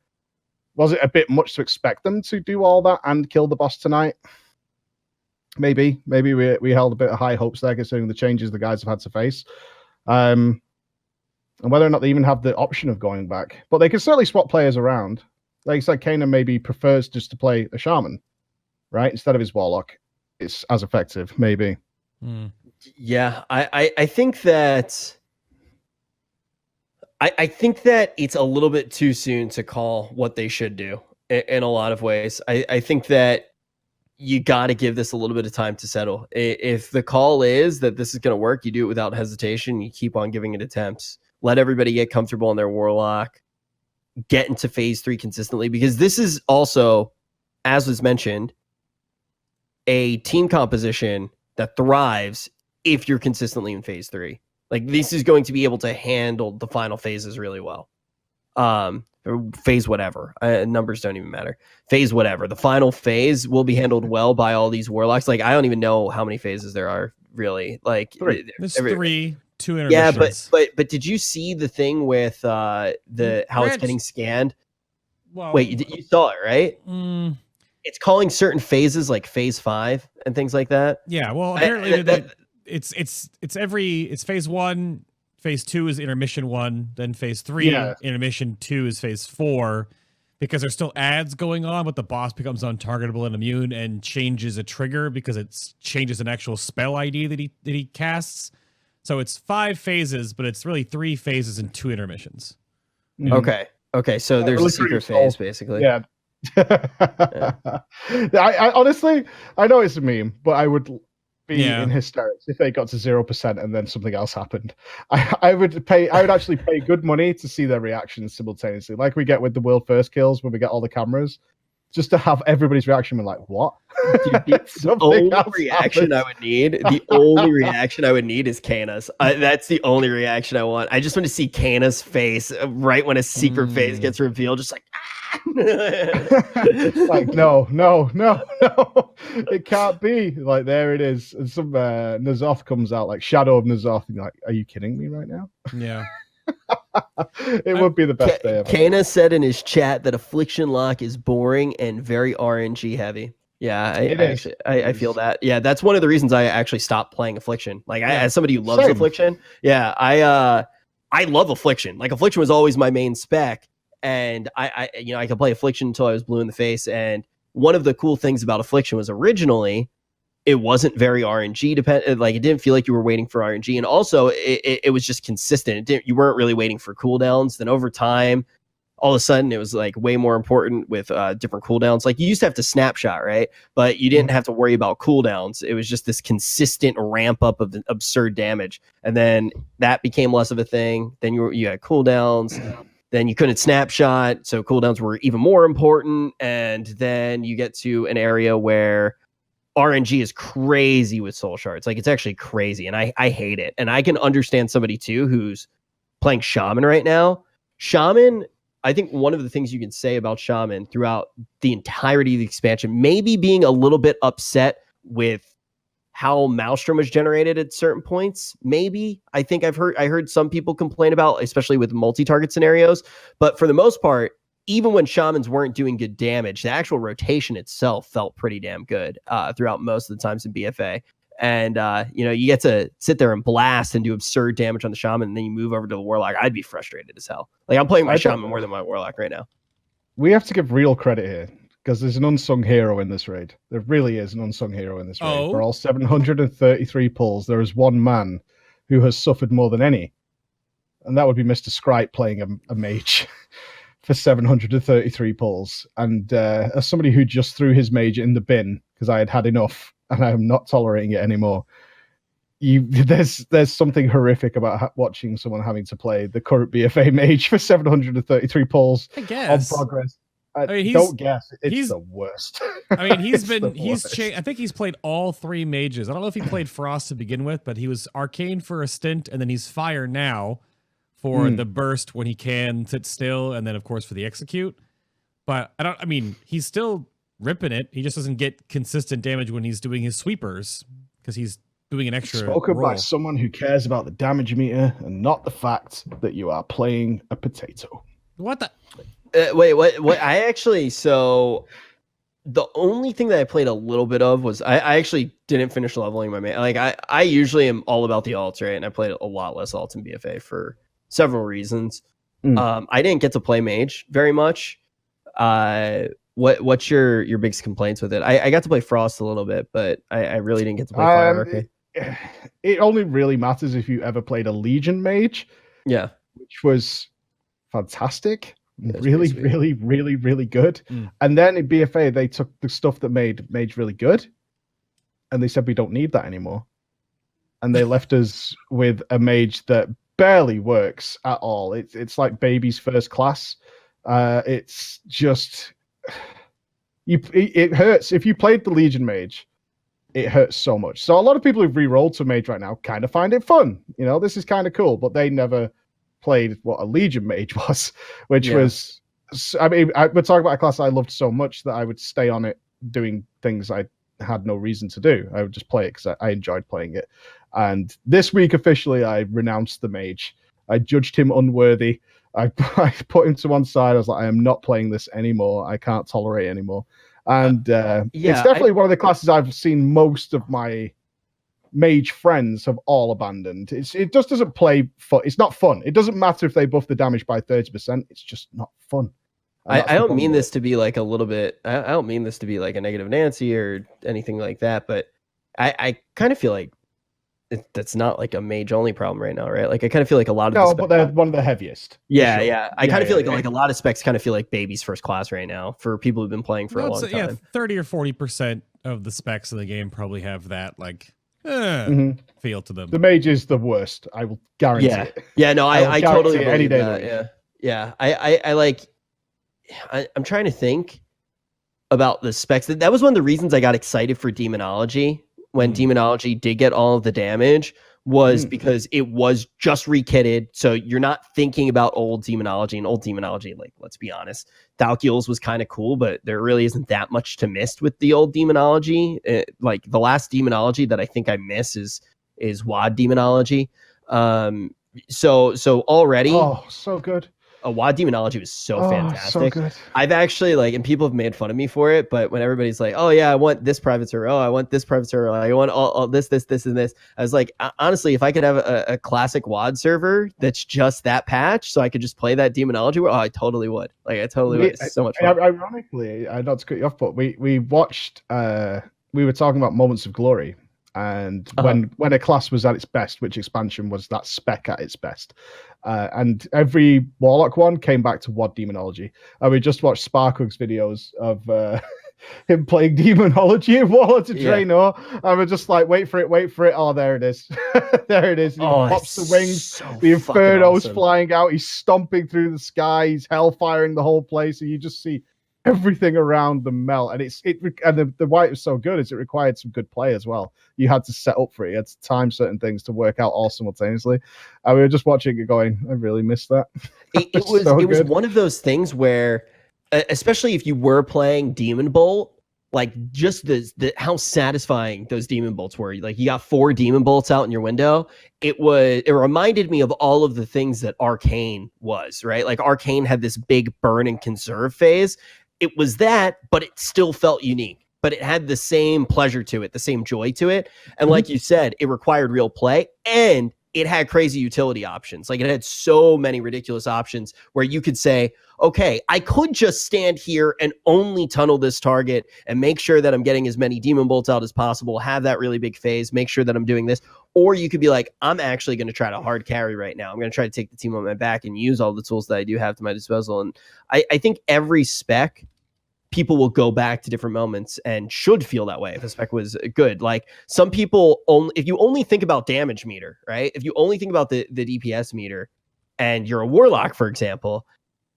Was it a bit much to expect them to do all that and kill the boss tonight? Maybe we held a bit of high hopes there, considering the changes the guys have had to face, and whether or not they even have the option of going back. But they can certainly swap players around. Like you said, Kanan maybe prefers just to play a shaman, right, instead of his warlock. It's as effective, maybe. Yeah, I think that I think that it's a little bit too soon to call what they should do in a lot of ways. I think that you got to give this a little bit of time to settle. If the call is that this is going to work, you do it without hesitation. You keep on giving it attempts. Let everybody get comfortable in their warlock. Get into phase 3 consistently, because this is also, as was mentioned, a team composition that thrives if you're consistently in phase 3. Like, this is going to be able to handle the final phases really well. Phase whatever, numbers don't even matter. Phase whatever, the final phase will be handled well by all these warlocks. Like, I don't even know how many phases there are, really. Like, there's 3, 2 intermissions. Yeah, but did you see the thing with how it's getting scanned? Well, wait, you saw it, right? It's calling certain phases like phase 5 and things like that. Yeah, well, apparently it's phase 1. Phase 2 is intermission 1, then phase 3, intermission 2 is phase 4, because there's still ads going on, but the boss becomes untargetable and immune and changes a trigger because it changes an actual spell ID that he casts. So it's 5 phases, but it's really 3 phases and 2 intermissions. Okay, so there's a secret phase, basically. Yeah. I honestly, I know it's a meme, but I would be in hysterics if they got to 0% and then something else happened. I would actually pay good money to see their reactions simultaneously, like we get with the world first kills when we get all the cameras, just to have everybody's reaction. We're like, what? The only reaction I would need is Kana's. That's the only reaction I want. I just want to see Kana's face right when a secret phase gets revealed, just like, like, no, it can't be. Like, there it is, and some N'Zoth comes out, like Shadow of N'Zoth, and you're like, are you kidding me right now? Yeah. It would be the best day ever. Kana said in his chat that Affliction Lock is boring and very RNG heavy. Yeah, I feel that. Yeah, that's one of the reasons I actually stopped playing Affliction. Like, as somebody who loves Affliction, I love Affliction. Like, Affliction was always my main spec, and I could play Affliction until I was blue in the face. And one of the cool things about Affliction was originally it wasn't very RNG dependent. Like, it didn't feel like you were waiting for RNG, and also it was just consistent. You weren't really waiting for cooldowns. Then over time, all of a sudden, it was like way more important with different cooldowns. Like, you used to have to snapshot, right? But you didn't have to worry about cooldowns. It was just this consistent ramp up of absurd damage, and then that became less of a thing. Then you had cooldowns. Then you couldn't snapshot, so cooldowns were even more important. And then you get to an area where RNG is crazy with soul shards. Like, it's actually crazy, and I hate it. And I can understand somebody too who's playing Shaman right now. Shaman, I think one of the things you can say about Shaman throughout the entirety of the expansion, maybe being a little bit upset with how Maelstrom was generated at certain points. Maybe I heard some people complain about, especially with multi-target scenarios. But for the most part, even when Shamans weren't doing good damage, the actual rotation itself felt pretty damn good throughout most of the times in BFA. And, you get to sit there and blast and do absurd damage on the Shaman, and then you move over to the Warlock. I'd be frustrated as hell. Like, I'm playing my Shaman more than my Warlock right now. We have to give real credit here, because there's an unsung hero in this raid. There really is an unsung hero in this raid. For all 733 pulls, there is one man who has suffered more than any. And that would be Mr. Scripe playing a mage for 733 pulls. And as somebody who just threw his mage in the bin because I had enough and I am not tolerating it anymore, there's something horrific about watching someone having to play the current BFA mage for 733 pulls on progress. Don't guess. It's the worst. I mean, I think he's played all 3 mages. I don't know if he played Frost to begin with, but he was Arcane for a stint, and then he's Fire now for the burst when he can sit still, and then of course for the execute. But he's still ripping it. He just doesn't get consistent damage when he's doing his sweepers because he's doing an extra spoken roll. By someone who cares about the damage meter and not the fact that you are playing a potato. What the? Wait, what? I actually, so The only thing that I played a little bit of was I actually didn't finish leveling my main. Like I usually am all about the alts, right? And I played a lot less alts in BFA for several reasons. I didn't get to play mage very much. What's your biggest complaints with it? I got to play Frost a little bit, but I really didn't get to play Fire. Okay. It only really matters if you ever played a Legion mage. Yeah. Which was fantastic. That's really, pretty sweet. really good. And then in BFA, they took the stuff that made mage really good, and they said we don't need that anymore. And they left us with a mage that barely works at all. It's like baby's first class. It's just it hurts. If you played the Legion mage, it hurts so much. So a lot of people who've re-rolled to mage right now kind of find it fun. You know, this is kind of cool, but they never played what a Legion mage was, which was, I mean, we're talking about a class I loved so much that I would stay on it doing things I had no reason to do. I would just play it because I enjoyed playing it. And this week, officially, I renounced the mage. I judged him unworthy. I put him to one side. I was like, I am not playing this anymore. I can't tolerate it anymore. And it's definitely one of the classes I've seen most of my mage friends have all abandoned. It just doesn't play fun. It's not fun. It doesn't matter if they buff the damage by 30%. It's just not fun. I don't mean this to be like a little bit. I don't mean this to be like a negative Nancy or anything like that. But I kind of feel like that's not like a mage only problem right now, right? Like I kind of feel like a lot of but they're one of the heaviest. Yeah. I kind of feel like a lot of specs kind of feel like baby's first class right now for people who've been playing for a long time. Yeah, 30 or 40% of the specs of the game probably have that like feel to them. The mage is the worst. I will guarantee it. Yeah, no, I totally believe any day that. Yeah. I like. I'm trying to think about the specs. That was one of the reasons I got excited for Demonology when Demonology did get all of the damage, was because it was just rekitted. So you're not thinking about old Demonology, and old Demonology, like, let's be honest, Thalkiel's was kind of cool, but there really isn't that much to miss with the old Demonology. Like the last Demonology that I think I miss is WAD Demonology. So already, oh, so good. WAD Demonology was so fantastic. So good. I've actually and people have made fun of me for it, but when everybody's like, oh yeah, I want this private server, I want this private server, I want all this, and this, I was like, honestly, if I could have a classic WAD server that's just that patch, so I could just play that Demonology, I totally would. Like, I totally would. It's so much fun. Ironically, not to cut you off, but we watched, we were talking about Moments of Glory. And when a class was at its best, which expansion was that spec at its best? And every Warlock one came back to WAD Demonology. And we just watched Sparkug's videos of him playing Demonology in Warlord to Draenor. And we're just like, wait for it. Oh, there it is. There it is. He pops the wings. The Inferno's flying out. He's stomping through the sky. He's hellfiring the whole place. And you just see everything around the melt, and the why it was so good is it required some good play as well. You had to set up for it. You had to time certain things to work out all simultaneously. And we were just watching it going, I really missed that. It was one of those things where, especially if you were playing Demon Bolt, like just the how satisfying those Demon Bolts were. Like you got 4 Demon Bolts out in your window. It reminded me of all of the things that Arcane was, right? Like Arcane had this big burn and conserve phase. It was that, but it still felt unique. But it had the same pleasure to it, the same joy to it. And like you said, it required real play, and it had crazy utility options. Like it had so many ridiculous options where you could say, okay, I could just stand here and only tunnel this target and make sure that I'm getting as many Demon Bolts out as possible, have that really big phase, make sure that I'm doing this. Or you could be like, I'm actually going to try to hard carry right now. I'm going to try to take the team on my back and use all the tools that I do have to my disposal. And I think every spec, people will go back to different moments and should feel that way if a spec was good. Like some people if you only think about damage meter, right? If you only think about the DPS meter and you're a Warlock, for example,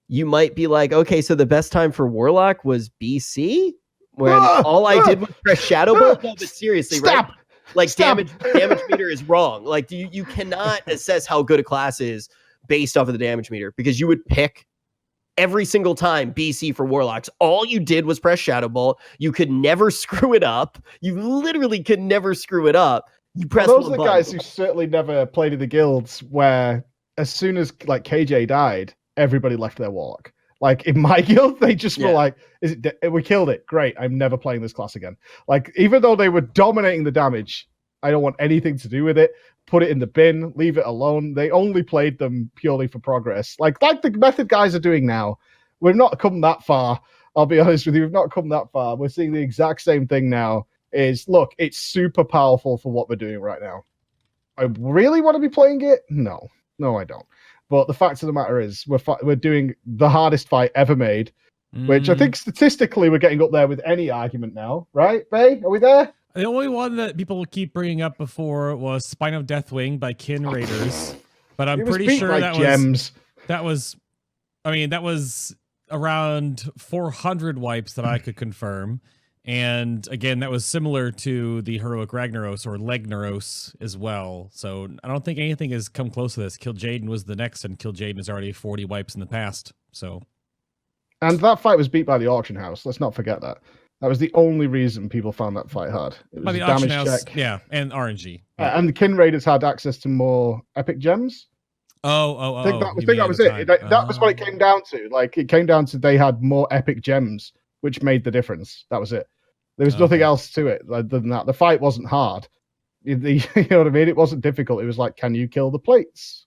you might be like, okay, so the best time for Warlock was BC when all I did was press Shadow Bolt. No, but seriously, Stop. Right? Like damage meter is wrong. Like you cannot assess how good a class is based off of the damage meter, because you would pick every single time BC for Warlocks. All you did was press Shadow Bolt. You could never screw it up. You literally could never screw it up. You press those are the guys who certainly never played in the guilds where as soon as like KJ died, everybody left their Warlock. Like in my guild, they just were Yeah. like, we killed it. Great. I'm never playing this class again. Like, even though they were dominating the damage, I don't want anything to do with it. Put it in the bin, leave it alone. They only played them purely for progress. Like the method guys are doing now. We've not come that far. I'll be honest with you. We've not come that far. We're seeing the exact same thing now. Look, it's super powerful for what we're doing right now. I really want to be playing it? No, I don't. But the fact of the matter is, we're doing the hardest fight ever made, which I think statistically we're getting up there with any argument now, right, Bay? Are we there? The only one that people keep bringing up before was Spine of Deathwing by Kin Raiders, but I'm pretty sure that was around 400 wipes that I could confirm. And again, that was similar to the Heroic Ragnaros or Legnaros as well. So I don't think anything has come close to this. Kill Jaden was the next, and Kill Jaden is already 40 wipes in the past. So, and that fight was beat by the auction house. Let's not forget that. That was the only reason people found that fight hard. It was by the a damage auction house, check. yeah, and RNG. Yeah. And the Kin Raiders had access to more epic gems. I think that was it. That was what it came down to. Like, it came down to they had more epic gems, which made the difference. That was it. There was nothing else to it other than that. The fight wasn't hard. You know what I mean? It wasn't difficult. It was like, can you kill the plates?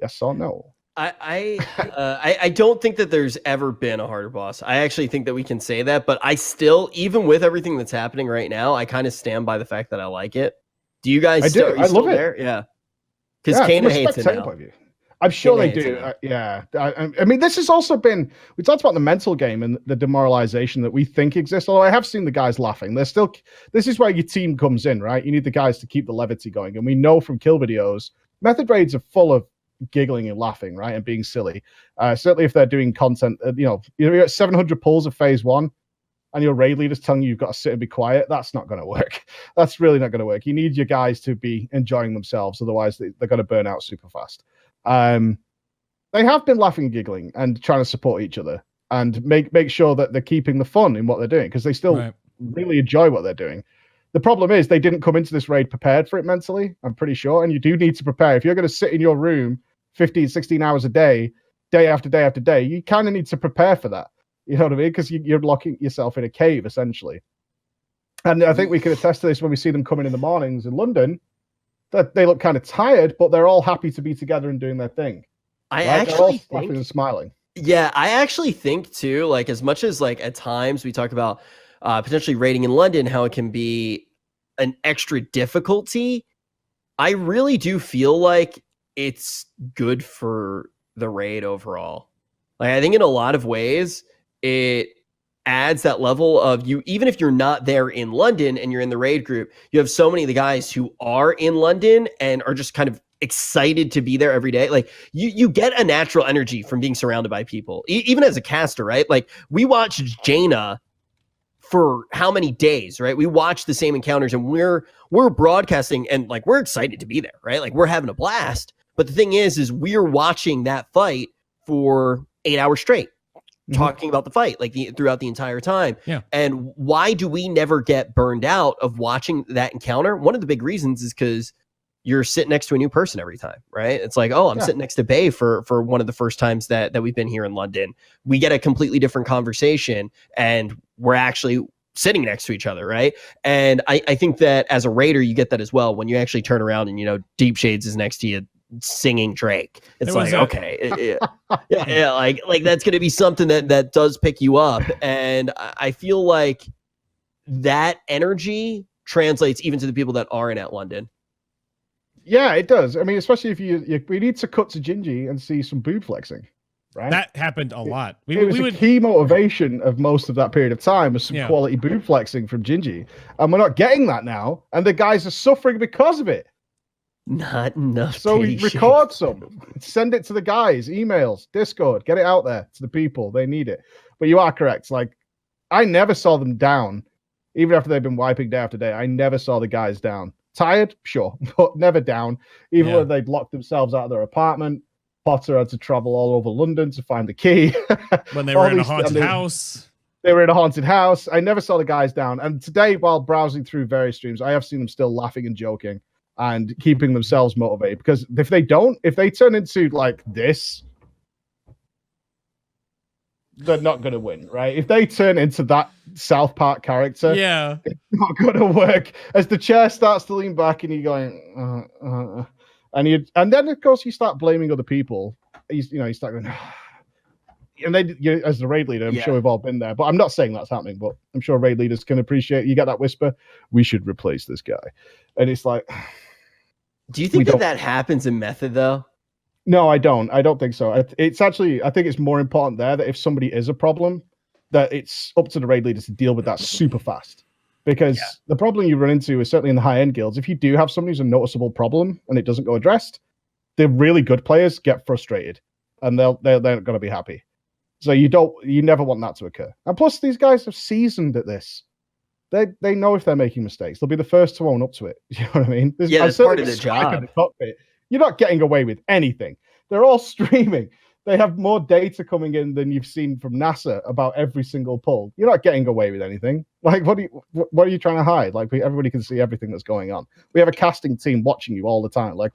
Yes or no? I don't think that there's ever been a harder boss. I actually think that we can say that, but I still, even with everything that's happening right now, I kind of stand by the fact that I like it. Do you guys? I do. I love it. There? Yeah. Because Kana hates it now. I'm sure they do. Yeah. I mean, this has also been, we talked about the mental game and the demoralization that we think exists. Although I have seen the guys laughing. This is where your team comes in, right? You need the guys to keep the levity going. And we know from kill videos, method raids are full of giggling and laughing, right? And being silly. Certainly if they're doing content, you're at 700 pulls of phase 1 and your raid leader's telling you you've got to sit and be quiet. That's not going to work. That's really not going to work. You need your guys to be enjoying themselves. Otherwise they're going to burn out super fast. They have been laughing and giggling and trying to support each other and make sure that they're keeping the fun in what they're doing, because they still really enjoy what they're doing. The problem is they didn't come into this raid prepared for it mentally, I'm pretty sure. And you do need to prepare. If you're going to sit in your room 15, 16 hours a day after day after day, you kind of need to prepare for that. You know what I mean? Because you're locking yourself in a cave, essentially. And I think we can attest to this when we see them coming in the mornings in London. That they look kind of tired, but they're all happy to be together and doing their thing. They're all laughing and smiling. Yeah, I actually think too, like, as much as like at times we talk about potentially raiding in London, how it can be an extra difficulty, I really do feel like it's good for the raid overall. Like, I think in a lot of ways, it adds that level of you, even if you're not there in London and you're in the raid group, you have so many of the guys who are in London and are just kind of excited to be there every day. Like, you get a natural energy from being surrounded by people, even as a caster, right? Like, we watched Jaina for how many days, right? We watch the same encounters and we're broadcasting and like, we're excited to be there, right? Like, we're having a blast. But the thing is we're watching that fight for 8 hours straight. Talking about the fight like throughout the entire time. Yeah. And why do we never get burned out of watching that encounter? One of the big reasons is because you're sitting next to a new person every time, right? It's like, oh, I'm sitting next to Bay for one of the first times that we've been here in London. We get a completely different conversation and we're actually sitting next to each other, right? And I think that as a raider, you get that as well. When you actually turn around and, Deep Shades is next to you singing Drake. It's like, okay, yeah, like that's going to be something that does pick you up. And I feel like that energy translates even to the people that aren't at London. Yeah, it does. I mean, especially if we need to cut to Gingy and see some boob flexing, right? That happened a lot. It was a key motivation of most of that period of time was some quality boob flexing from Gingy. And we're not getting that now. And the guys are suffering because of it. Not enough. So we record some, send it to the guys, emails, Discord, get it out there to the people. They need it. But you are correct. Like, I never saw them down, even after they've been wiping day after day. I never saw the guys down. Tired, sure, but never down. Even when they'd locked themselves out of their apartment, Potter had to travel all over London to find the key. When they were in a haunted house. They were in a haunted house. I never saw the guys down. And today, while browsing through various streams, I have seen them still laughing and joking and keeping themselves motivated, because if they turn into like this, they're not going to win, right? If they turn into that South Park character, Yeah. it's not going to work. As the chair starts to lean back and you're going, and then of course you start blaming other people. You start going, and as the raid leader, I'm sure we've all been there, but I'm not saying that's happening, but I'm sure raid leaders can appreciate, you get that whisper, we should replace this guy. And it's like, do you think that happens in Method though? No, I don't. I don't think so. It's actually, I think it's more important there that if somebody is a problem, that it's up to the raid leaders to deal with that super fast. Because the problem you run into is certainly in the high-end guilds, if you do have somebody who's a noticeable problem and it doesn't go addressed, the really good players get frustrated and they're not going to be happy. So you never want that to occur. And plus, these guys are seasoned at this. They know if they're making mistakes. They'll be the first to own up to it. You know what I mean? That's part of the job. In the cockpit. You're not getting away with anything. They're all streaming. They have more data coming in than you've seen from NASA about every single pull. You're not getting away with anything. Like, what are you trying to hide? Like, everybody can see everything that's going on. We have a casting team watching you all the time. Like,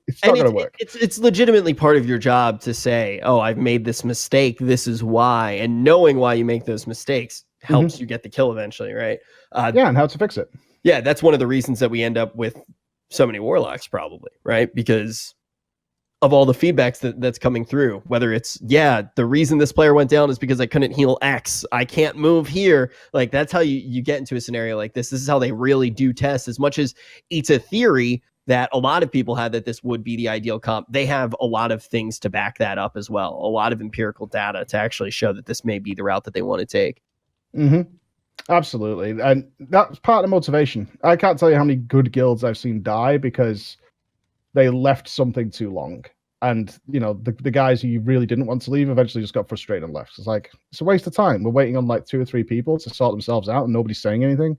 it's not going to work. It's legitimately part of your job to say, oh, I've made this mistake. This is why. And knowing why you make those mistakes helps you get the kill eventually, right? And how to fix it. Yeah, that's one of the reasons that we end up with so many warlocks, probably, right? Because of all the feedbacks that's coming through, whether it's, the reason this player went down is because I couldn't heal X. I can't move here. Like, that's how you get into a scenario like this. This is how they really do test. As much as it's a theory that a lot of people had that this would be the ideal comp, they have a lot of things to back that up as well. A lot of empirical data to actually show that this may be the route that they want to take. Absolutely. And that's part of the motivation. I can't tell you how many good guilds I've seen die because they left something too long. And, the guys who you really didn't want to leave eventually just got frustrated and left. It's like, it's a waste of time. We're waiting on like 2 or 3 people to sort themselves out and nobody's saying anything.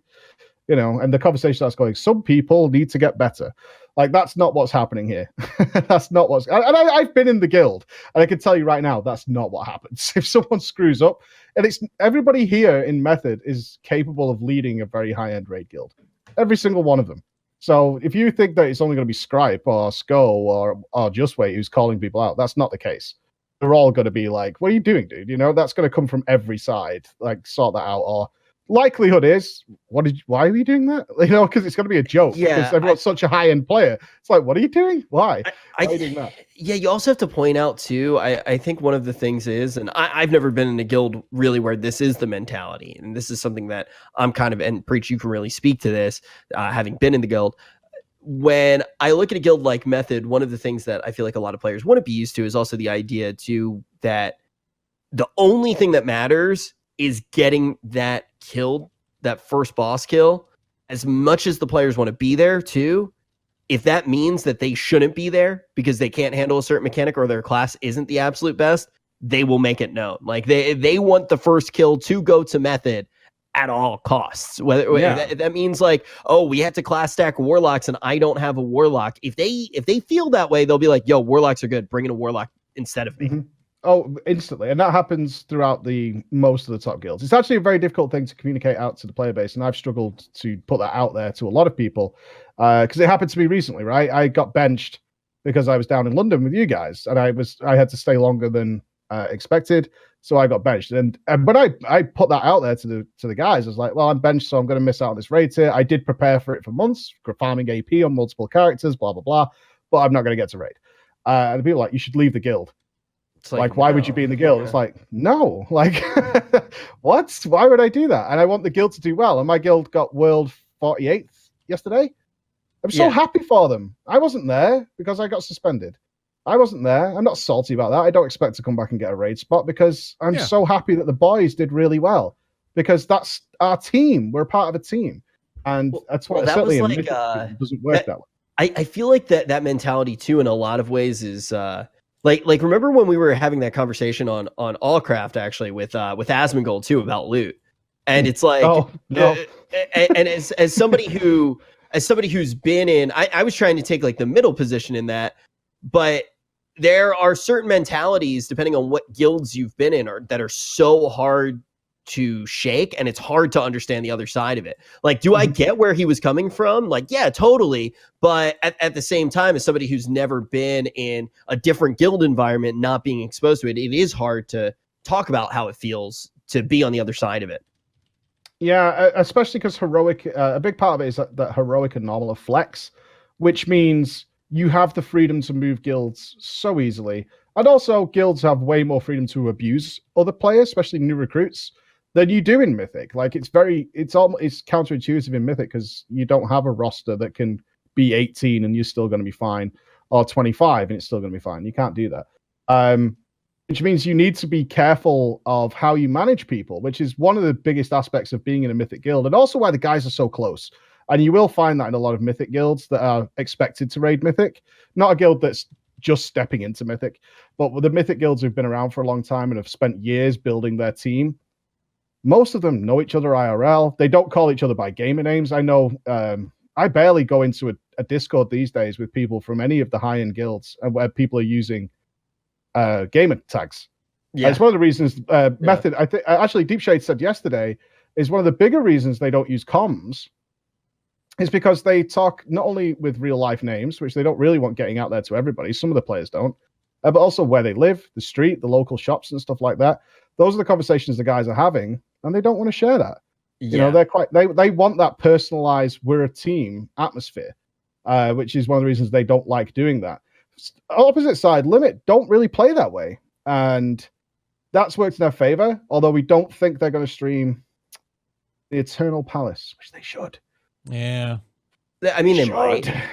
And the conversation that's going, some people need to get better. Like, that's not what's happening here. That's not what's... And I've been in the guild, and I can tell you right now, that's not what happens. If someone screws up, and it's everybody here in Method is capable of leading a very high-end raid guild. Every single one of them. So if you think that it's only going to be Scripe or Sko or Just Wait who's calling people out, that's not the case. They're all going to be like, what are you doing, dude? That's going to come from every side. Like, sort that out. Or likelihood is, why are you doing that? Because it's going to be a joke. Yeah, because everyone's such a high-end player. It's like, what are you doing? Why? Why are you doing that? Yeah, you also have to point out too, I think one of the things is, and I've never been in a guild really where this is the mentality, and this is something that I'm kind of, and Preach, you can really speak to this, having been in the guild. When I look at a guild like Method, one of the things that I feel like a lot of players wouldn't be used to is also the idea too that the only thing that matters is getting that killed, that first boss kill. As much as the players want to be there too, if that means that they shouldn't be there because they can't handle a certain mechanic or their class isn't the absolute best, they will make it known. Like, they want the first kill to go to Method at all costs. Whether that means like, oh, we had to class stack warlocks and I don't have a warlock. If they feel that way, they'll be like, yo, warlocks are good. Bring in a warlock instead of me. Oh, instantly. And that happens throughout most of the top guilds. It's actually a very difficult thing to communicate out to the player base. And I've struggled to put that out there to a lot of people because it happened to me recently, right? I got benched because I was down in London with you guys and I had to stay longer than expected. So I got benched. And but I put that out there to the guys. I was like, well, I'm benched, so I'm going to miss out on this raid tier. I did prepare for it for months, farming AP on multiple characters, blah, blah, blah. But I'm not going to get to raid. And people are like, you should leave the guild. It's like why would you be in the guild? Yeah. It's like, no, like, what? Why would I do that? And I want the guild to do well. And my guild got world 48th yesterday. I'm so happy for them. I wasn't there because I got suspended. I wasn't there. I'm not salty about that. I don't expect to come back and get a raid spot because I'm so happy that the boys did really well because that's our team. We're part of a team. And that's what certainly like, it doesn't work that way. I feel like that mentality too, in a lot of ways is, like remember when we were having that conversation on Allcraft actually with Asmongold too about loot, and it's like, oh, no. And as somebody who's been in, I was trying to take like the middle position in that, but there are certain mentalities depending on what guilds you've been in that are so hard to shake, and it's hard to understand the other side of it. Like, do I get where he was coming from? Like, yeah, totally. But at the same time, as somebody who's never been in a different guild environment, not being exposed to it, it is hard to talk about how it feels to be on the other side of it. Yeah, especially because heroic, a big part of it is that heroic and normal are flex, which means you have the freedom to move guilds so easily. And also, guilds have way more freedom to abuse other players, especially new recruits, than you do in Mythic. Like it's counterintuitive in Mythic because you don't have a roster that can be 18 and you're still going to be fine, or 25 and it's still going to be fine. You can't do that. Which means you need to be careful of how you manage people, which is one of the biggest aspects of being in a Mythic guild, and also why the guys are so close. And you will find that in a lot of Mythic guilds that are expected to raid Mythic. Not a guild that's just stepping into Mythic, but with the Mythic guilds who've been around for a long time and have spent years building their team, most of them know each other IRL. They don't call each other by gamer names. I know I barely go into a Discord these days with people from any of the high-end guilds where people are using gamer tags. Yeah, it's one of the reasons. Method, I think, actually, Deep Shade said yesterday, is one of the bigger reasons they don't use comms. Is because they talk not only with real life names, which they don't really want getting out there to everybody. Some of the players don't, but also where they live, the street, the local shops, and stuff like that. Those are the conversations the guys are having, and they don't want to share that. Yeah. You know, they want that personalized, we're a team atmosphere, which is one of the reasons they don't like doing that. Opposite side, Limit don't really play that way, and that's worked in their favor. Although we don't think they're going to stream the Eternal Palace, which they should. Yeah, I mean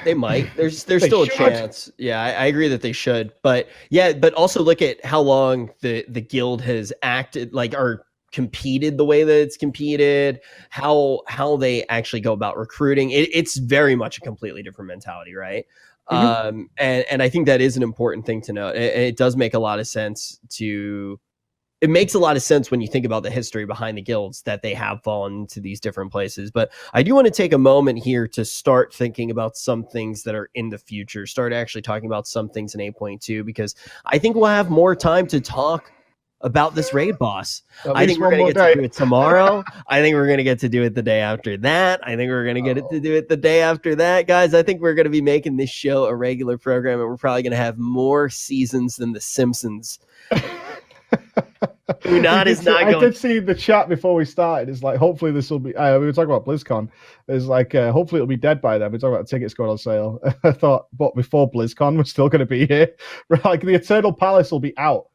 they might. There's still a chance. Yeah, I agree that they should. But yeah, but also look at how long the guild has acted like or competed the way that it's competed, how they actually go about recruiting. It's very much a completely different mentality, right? Mm-hmm. And I think that is an important thing to note. It does make a lot of sense it makes a lot of sense when you think about the history behind the guilds that they have fallen into these different places. But I do want to take a moment here to start thinking about some things that are in the future, start actually talking about some things in 8.2, because I think we'll have more time to talk about this raid boss. I think we're going to get to do it tomorrow. I think we're going to get to do it the day after that. I think we're going to get to do it the day after that. Guys, I think we're going to be making this show a regular program, and we're probably going to have more seasons than The Simpsons. I did see the chat before we started. It's like, hopefully this will be. We were talking about BlizzCon. It's like, hopefully it'll be dead by then. We're talking about tickets going on sale. I thought, but before BlizzCon, we're still going to be here. Like the Eternal Palace will be out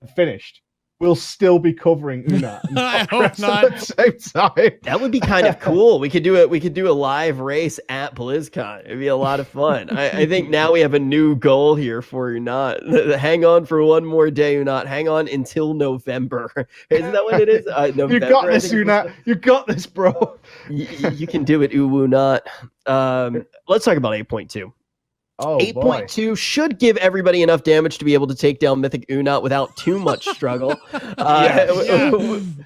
and finished. We'll still be covering uu'nat. I hope not. At the same time. That would be kind of cool. We could do it. We could do a live race at BlizzCon. It'd be a lot of fun. I think now we have a new goal here for uu'nat. Hang on for one more day, uu'nat. Hang on until November. Isn't that what it is? November, you got this, uu'nat. You got this, bro. You can do it, uu'nat. Let's talk about 8.2. 8.2 should give everybody enough damage to be able to take down Mythic uu'nat without too much struggle.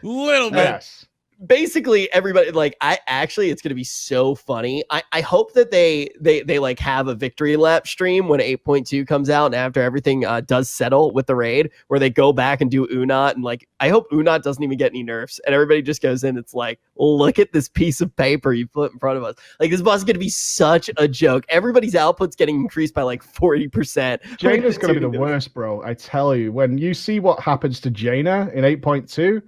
Little bit. Yes. Basically, everybody it's going to be so funny. I hope that they like have a victory lap stream when 8.2 comes out and after everything does settle with the raid, where they go back and do uu'nat, and like I hope uu'nat doesn't even get any nerfs and everybody just goes in. It's like, look at this piece of paper you put in front of us. Like this boss is going to be such a joke. Everybody's output's getting increased by like 40%. Jaina's going to be the worst, bro. I tell you, when you see what happens to Jaina in 8.2,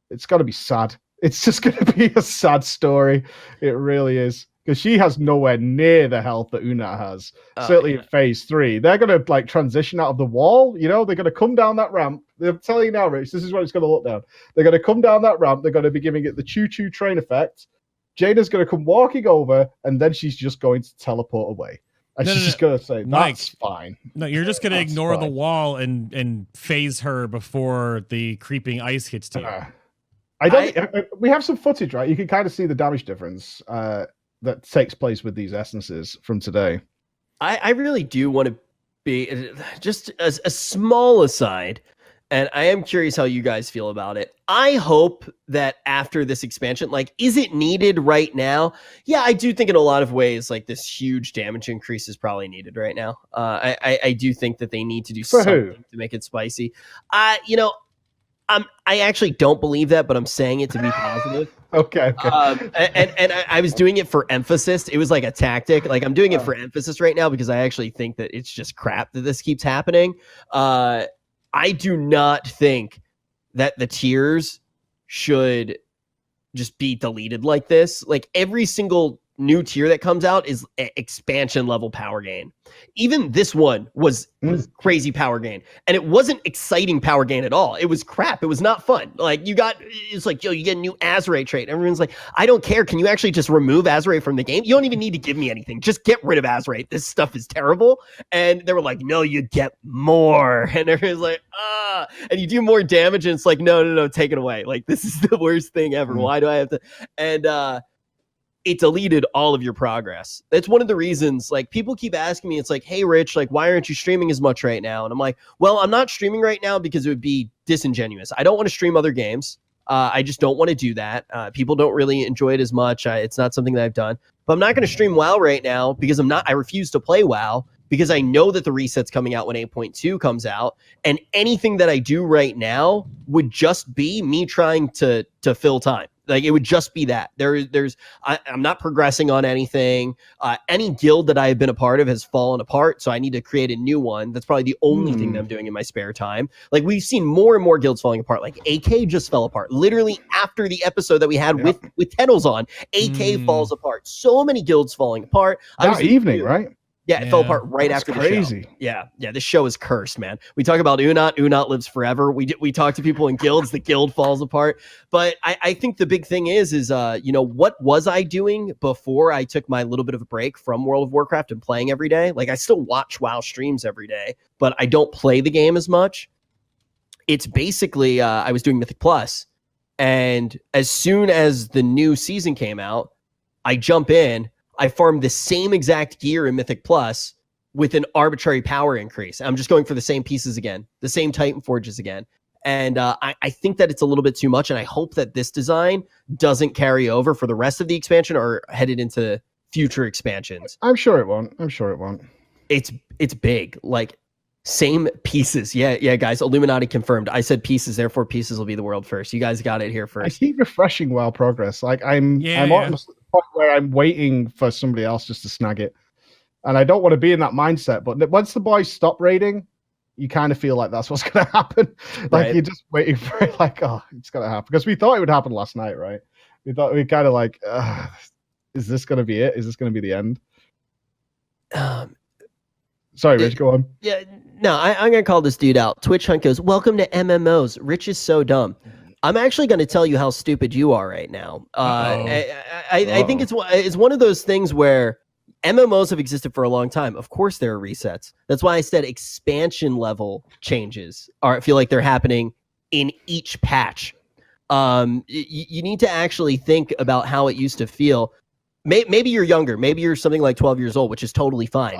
it's got to be sad. It's just going to be a sad story. It really is. Because she has nowhere near the health that uu'nat has. Certainly in phase 3. They're going to like transition out of the wall. You know, they're going to come down that ramp. They're telling you now, Rich, this is what it's going to look down. They're going to come down that ramp. They're going to be giving it the choo-choo train effect. Jaina's going to come walking over, and then she's just going to teleport away. And she's just going to say, that's fine. No, you're just going to ignore the wall and phase her before the creeping ice hits you. We have some footage, right? You can kind of see the damage difference that takes place with these essences from today. I really do want to be just as a small aside, and I am curious how you guys feel about it. I hope that after this expansion, like, is it needed right now? Yeah, I do think in a lot of ways, like, this huge damage increase is probably needed right now. I do think that they need to do something to make it spicy. I actually don't believe that, but I'm saying it to be positive. Okay. And I was doing it for emphasis. It was like a tactic. Like I'm doing it for emphasis right now because I actually think that it's just crap that this keeps happening. I do not think that the tiers should just be deleted like this. Like every single new tier that comes out is expansion level power gain. Even this one was crazy power gain, and it wasn't exciting power gain at all. It was crap. It was not fun. Like it's like, yo, you get a new Azray trait. Everyone's like, I don't care. Can you actually just remove Azray from the game? You don't even need to give me anything. Just get rid of Azray. This stuff is terrible. And they were like, no, you get more. And everyone's like, and you do more damage. And it's like, no, take it away. Like, this is the worst thing ever. Why do I have to? And it deleted all of your progress. That's one of the reasons, like, people keep asking me, it's like, hey, Rich, like, why aren't you streaming as much right now? And I'm like, well, I'm not streaming right now because it would be disingenuous. I don't want to stream other games. I just don't want to do that. People don't really enjoy it as much. It's not something that I've done. But I'm not going to stream WoW right now because I refuse to play WoW because I know that the reset's coming out when 8.2 comes out. And anything that I do right now would just be me trying to fill time. Like, it would just be that. I'm not progressing on anything. Any guild that I have been a part of has fallen apart, so I need to create a new one. That's probably the only thing that I'm doing in my spare time. Like, we've seen more and more guilds falling apart. Like, AK just fell apart. Literally after the episode that we had with Tennels on, AK falls apart. So many guilds falling apart. That evening, right? Yeah, it fell apart right after the show. Yeah, this show is cursed, man. We talk about uu'nat. uu'nat lives forever. We talk to people in guilds. The guild falls apart. But I think the big thing is what was I doing before I took my little bit of a break from World of Warcraft and playing every day? Like, I still watch WoW streams every day, but I don't play the game as much. It's basically I was doing Mythic Plus, and as soon as the new season came out, I jump in. I farmed the same exact gear in Mythic Plus with an arbitrary power increase. I'm just going for the same pieces again, the same Titan Forges again. And I think that it's a little bit too much, and I hope that this design doesn't carry over for the rest of the expansion or headed into future expansions. I'm sure it won't. It's big. Like, same pieces. Yeah, guys. Illuminati confirmed. I said pieces, therefore pieces will be the world first. You guys got it here first. I keep refreshing WoW progress. Like, I'm almost at the point where I'm waiting for somebody else just to snag it. And I don't want to be in that mindset. But once the boys stop raiding, you kind of feel like that's what's going to happen. Like, you're just waiting for it. Like, oh, it's going to happen. Because we thought it would happen last night, right? We thought we kind of like, is this going to be it? Is this going to be the end? Sorry, Rich, go on. Yeah, no, I'm going to call this dude out. Twitch Hunt goes, welcome to MMOs. Rich is so dumb. I'm actually going to tell you how stupid you are right now. I think it's one of those things where MMOs have existed for a long time. Of course there are resets. That's why I said expansion level changes I feel like they're happening in each patch. You need to actually think about how it used to feel. Maybe you're younger. Maybe you're something like 12 years old, which is totally fine.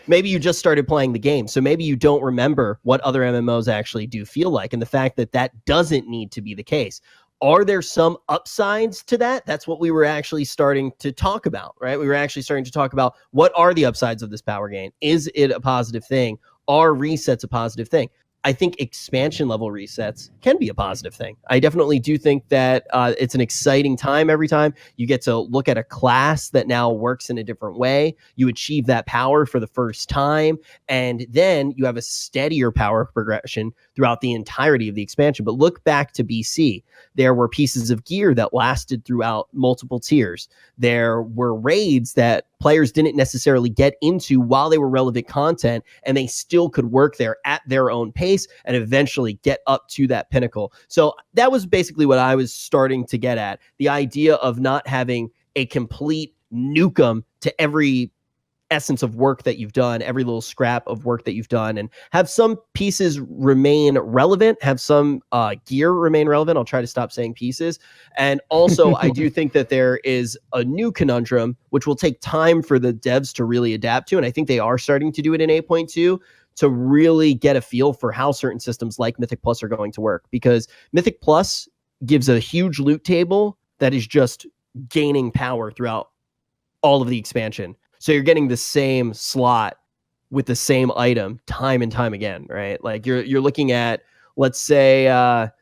Maybe you just started playing the game. So maybe you don't remember what other MMOs actually do feel like. And the fact that doesn't need to be the case. Are there some upsides to that? That's what we were actually starting to talk about, right? We were actually starting to talk about what are the upsides of this power gain? Is it a positive thing? Are resets a positive thing? I think expansion level resets can be a positive thing. I definitely do think that it's an exciting time every time. You get to look at a class that now works in a different way. You achieve that power for the first time, and then you have a steadier power progression throughout the entirety of the expansion. But look back to BC. There were pieces of gear that lasted throughout multiple tiers. There were raids that players didn't necessarily get into while they were relevant content, and they still could work there at their own pace and eventually get up to that pinnacle. So that was basically what I was starting to get at. The idea of not having a complete nukem to every essence of work that you've done, every little scrap of work that you've done, and have some pieces remain relevant, have some gear remain relevant. I'll try to stop saying pieces. And also, I do think that there is a new conundrum, which will take time for the devs to really adapt to. And I think they are starting to do it in 8.2 to really get a feel for how certain systems like Mythic Plus are going to work. Because Mythic Plus gives a huge loot table that is just gaining power throughout all of the expansion. So you're getting the same slot with the same item time and time again, right? Like you're looking at, let's say, I'm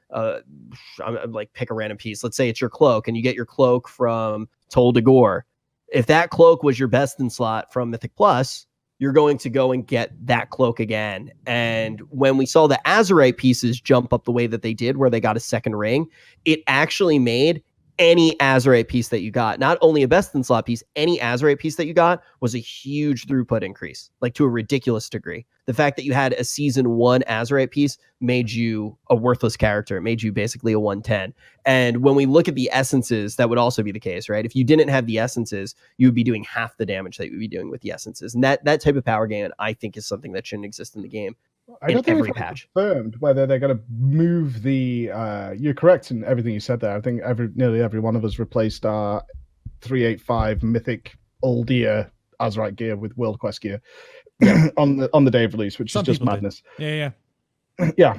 like, pick a random piece. Let's say it's your cloak, and you get your cloak from Tol de Gore. If that cloak was your best in slot from Mythic Plus, you're going to go and get that cloak again. And when we saw the Azurite pieces jump up the way that they did, where they got a second ring, it actually made any Azurite piece that you got, not only a best in slot piece, any Azurite piece that you got was a huge throughput increase, like to a ridiculous degree. The fact that you had a season 1 Azurite piece made you a worthless character. It made you basically a 110. And when we look at the essences, that would also be the case, right? If you didn't have the essences, you would be doing half the damage that you would be doing with the essences. And that type of power gain, I think, is something that shouldn't exist in the game. I don't think every it's patch confirmed whether they're going to move the. You're correct in everything you said there. I think nearly every one of us replaced our 385 Mythic Uldia Azurite gear with World Quest gear on the day of release, which is just madness. Did. Yeah.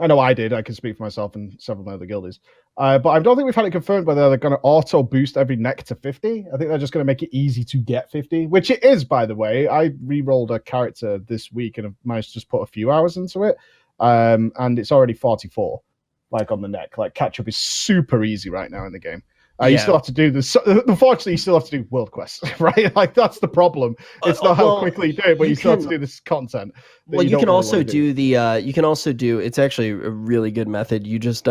I know I did. I can speak for myself and several of my other guildies. But I don't think we've had it confirmed whether they're going to auto boost every neck to 50. I think they're just going to make it easy to get 50, which it is, by the way. I re-rolled a character this week and have managed to just put a few hours into it. And it's already 44, like on the neck. Like catch up is super easy right now in the game. You still have to do this. Unfortunately, you still have to do world quests, right? Like that's the problem. It's not how quickly you do it, but you still have to do this content. Well, you can also do the. You can also do. It's actually a really good method. You just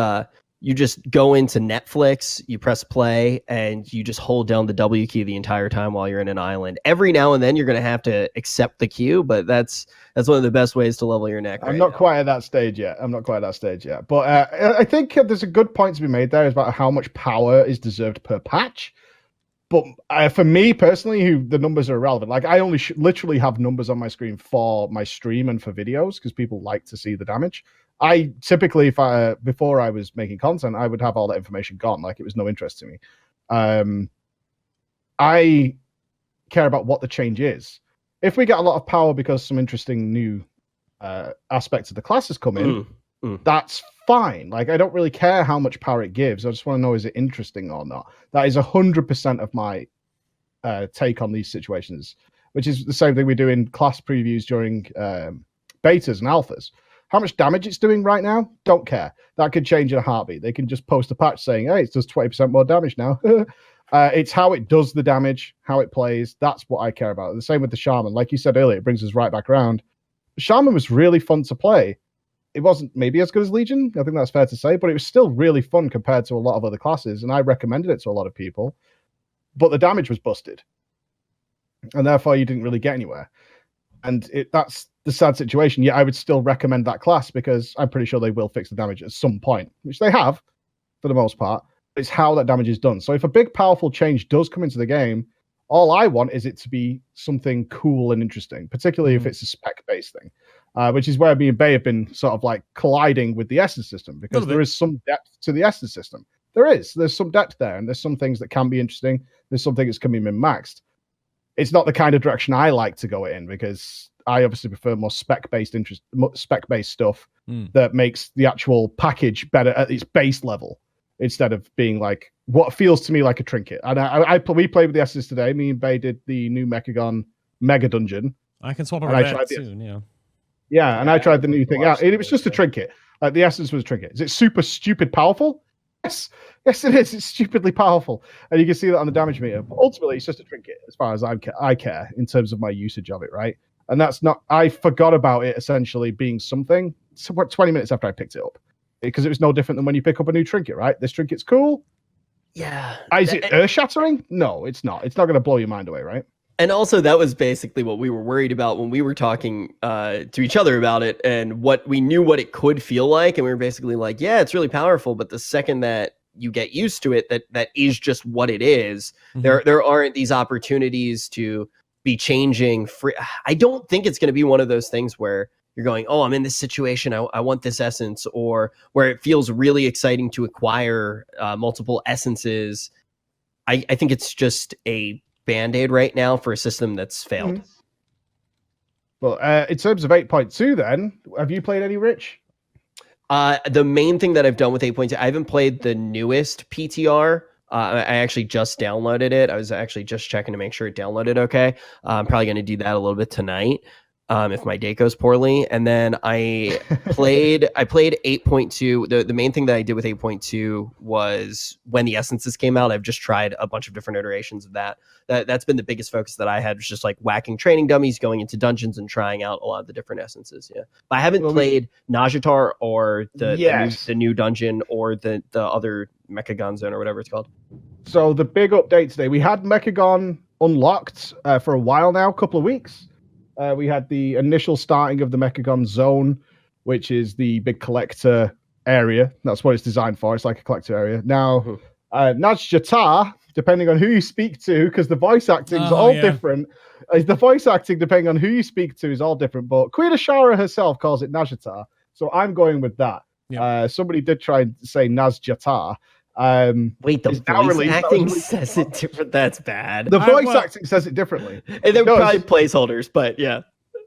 go into Netflix, you press play, and you just hold down the W key the entire time while you're in an island. Every now and then, you're going to have to accept the queue, but that's one of the best ways to level your neck. I'm not quite at that stage yet. But I think there's a good point to be made there about how much power is deserved per patch. But for me personally, who the numbers are irrelevant. Like I only literally have numbers on my screen for my stream and for videos because people like to see the damage. I typically, before I was making content, I would have all that information gone. Like it was no interest to me. I care about what the change is. If we get a lot of power because some interesting new aspects of the classes come in, that's fine. Like I don't really care how much power it gives. I just want to know, is it interesting or not? That is 100% of my take on these situations, which is the same thing we do in class previews during betas and alphas. How much damage it's doing right now, don't care. That could change in a heartbeat. They can just post a patch saying, hey, it does 20% more damage now. It's how it does the damage, how it plays. That's what I care about. The same with the Shaman. Like you said earlier, it brings us right back around. The Shaman was really fun to play. It wasn't maybe as good as Legion. I think that's fair to say, but it was still really fun compared to a lot of other classes, and I recommended it to a lot of people. But the damage was busted. And therefore, you didn't really get anywhere. And that's the sad situation. Yeah, I would still recommend that class because I'm pretty sure they will fix the damage at some point, which they have for the most part. It's how that damage is done. So if a big, powerful change does come into the game, all I want is it to be something cool and interesting, particularly if it's a spec-based thing, which is where me and Bay have been sort of like colliding with the Essence system because there is some depth to the Essence system. There's some depth there, and there's some things that can be interesting. There's some things that can be min-maxed. It's not the kind of direction I like to go in because I obviously prefer more spec-based stuff that makes the actual package better at its base level instead of being like what feels to me like a trinket. And we played with the Essence today. Me and Bay did the new Mechagon Mega Dungeon. I can swap over that soon, Yeah, and I tried the new thing out. It was just a trinket. Like the Essence was a trinket. Is it super stupid powerful? Yes, it is. It's stupidly powerful, and you can see that on the damage meter. But ultimately, it's just a trinket, as far as I care in terms of my usage of it, right? And that's not. I forgot about it essentially being something 20 minutes after I picked it up, because it was no different than when you pick up a new trinket, right? This trinket's cool. Yeah. Is it earth-shattering? No, it's not. It's not going to blow your mind away, right? And also, that was basically what we were worried about when we were talking to each other about it, and what we knew what it could feel like, and we were basically like, yeah, it's really powerful, but the second that you get used to it, that is just what it is. There aren't these opportunities to be changing free. I don't think it's going to be one of those things where you're going, oh, I'm in this situation, I want this essence, or where it feels really exciting to acquire multiple essences. I think it's just a Band-Aid right now for a system that's failed. Well, in terms of 8.2 then, have you played any, Rich? The main thing that I've done with 8.2, I haven't played the newest PTR. I actually just downloaded it. I was actually just checking to make sure it downloaded okay. I'm probably going to do that a little bit tonight. if my day goes poorly. And then I played 8.2. The main thing that I did with 8.2 was when the essences came out. I've just tried a bunch of different iterations of that's been the biggest focus that I had, was just like whacking training dummies, going into dungeons and trying out a lot of the different essences. Yeah, but I haven't played Najatar or the new dungeon or the other Mechagon Zone or whatever it's called. So the big update today, we had Mechagon unlocked for a while now, a couple of weeks. We had the initial starting of the Mechagon Zone, which is the big collector area. That's what it's designed for. It's like a collector area. Now, Najatar, depending on who you speak to, because the voice acting is all different. The voice acting, depending on who you speak to, is all different. But Queen Ashara herself calls it Najatar, so I'm going with that. Yep. Somebody did try and say Nazjatar. Wait, the voice acting says it different. That's bad. The voice acting says it differently. And they're probably placeholders, but yeah.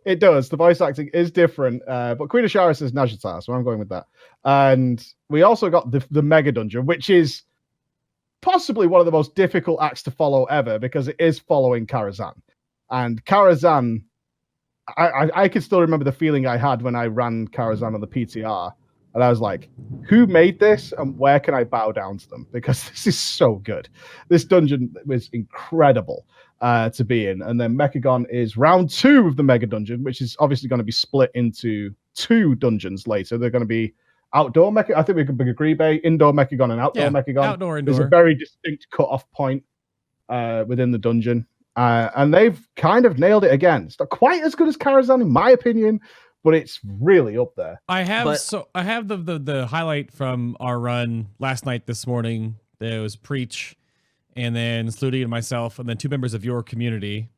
It does. The voice acting is different. But Queen Ashara says Najatar, so I'm going with that. And we also got the Mega Dungeon, which is possibly one of the most difficult acts to follow ever, because it is following Karazhan. And Karazhan, I can still remember the feeling I had when I ran Karazhan on the PTR. And I was like, who made this and where can I bow down to them? Because this is so good. This dungeon was incredible to be in. And then Mechagon is round 2 of the Mega Dungeon, which is obviously going to be split into 2 dungeons later. They're going to be outdoor Mechagon. I think we could agree, Bay, indoor Mechagon and outdoor Mechagon. Outdoor, indoor. There's a very distinct cut-off point within the dungeon. And they've kind of nailed it again. It's not quite as good as Karazhan, in my opinion, but it's really up there. I have the highlight from our run last night, this morning. There was Preach, and then Sluty and myself, and then 2 members of your community,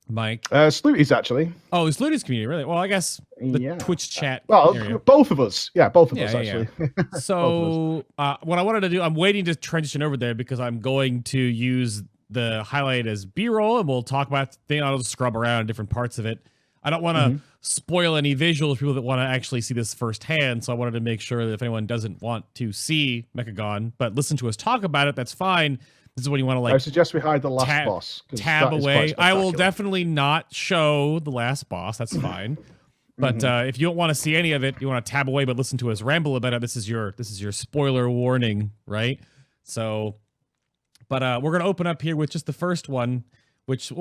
Mike. Sluty's actually. Oh, Sluty's community, really? Well, I guess the Twitch chat. Well, area. Both of us. Yeah, both of us actually. Yeah. So what I wanted to do, I'm waiting to transition over there because I'm going to use the highlight as B-roll, and we'll talk about the thing. I'll just scrub around different parts of it. I don't want to spoil any visuals for people that want to actually see this firsthand, so I wanted to make sure that if anyone doesn't want to see Mechagon, but listen to us talk about it, that's fine. This is when you want to I suggest we hide the last boss. Tab away. I will definitely not show the last boss. That's fine. But if you don't want to see any of it, you want to tab away, but listen to us ramble about it. This is your spoiler warning, right? So, but we're gonna open up here with just the first one, which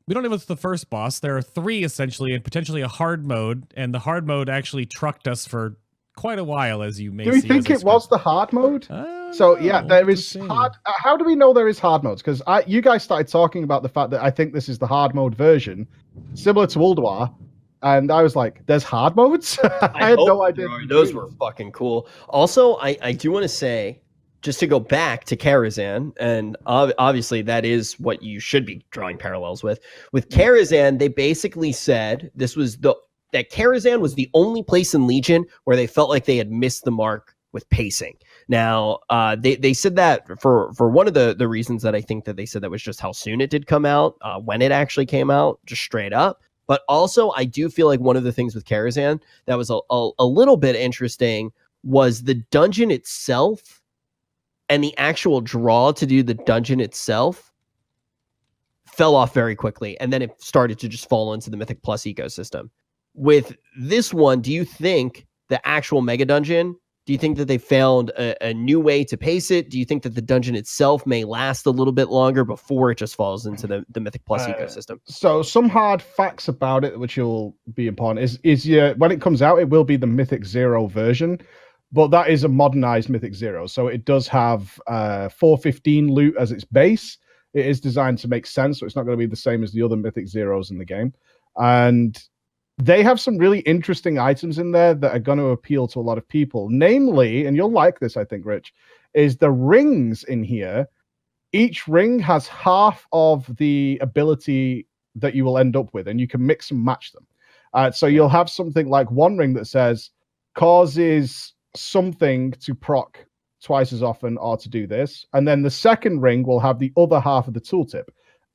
we don't know if it's the first boss. There are 3 essentially, and potentially a hard mode, and the hard mode actually trucked us for quite a while, as you may see. Do we think it was the hard mode? So yeah, there is hard. How do we know there is hard modes? Because you guys started talking about the fact that I think this is the hard mode version, similar to Ulduar, and I was like, "There's hard modes." I had no idea. Those were fucking cool. Also, I do want to say, just to go back to Karazhan, and obviously that is what you should be drawing parallels with. With Karazhan, they basically said that Karazhan was the only place in Legion where they felt like they had missed the mark with pacing. Now, they said that for one of the reasons that I think that they said that was just how soon it did come out, when it actually came out, just straight up. But also, I do feel like one of the things with Karazhan that was a little bit interesting was the dungeon itself. And the actual draw to do the dungeon itself fell off very quickly. And then it started to just fall into the Mythic Plus ecosystem. With this one, do you think the actual Mega Dungeon, do you think that they found a new way to pace it? Do you think that the dungeon itself may last a little bit longer before it just falls into the Mythic Plus ecosystem? So some hard facts about it, which will be important, is when it comes out, it will be the Mythic Zero version. But that is a modernized Mythic Zero. So it does have 415 loot as its base. It is designed to make sense. So it's not going to be the same as the other Mythic Zeros in the game. And they have some really interesting items in there that are going to appeal to a lot of people. Namely, and you'll like this, I think, Rich, is the rings in here. Each ring has half of the ability that you will end up with, and you can mix and match them. So you'll have something like one ring that says causes something to proc twice as often or to do this, and then the second ring will have the other half of the tooltip,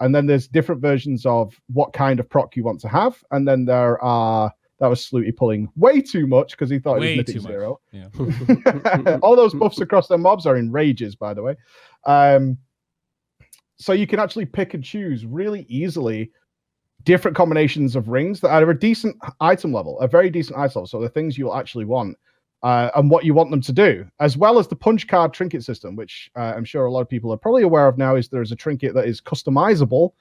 and then there's different versions of what kind of proc you want to have, and then there are that was Sluty pulling way too much because he thought it was Mythic Zero. Yeah. All those buffs across their mobs are in rages, by the way. So you can actually pick and choose really easily different combinations of rings that are a decent item level, a very decent item level. So the things you'll actually want and what you want them to do, as well as the punch card trinket system, which I'm sure a lot of people are probably aware of now. Is there's a trinket that is customizable.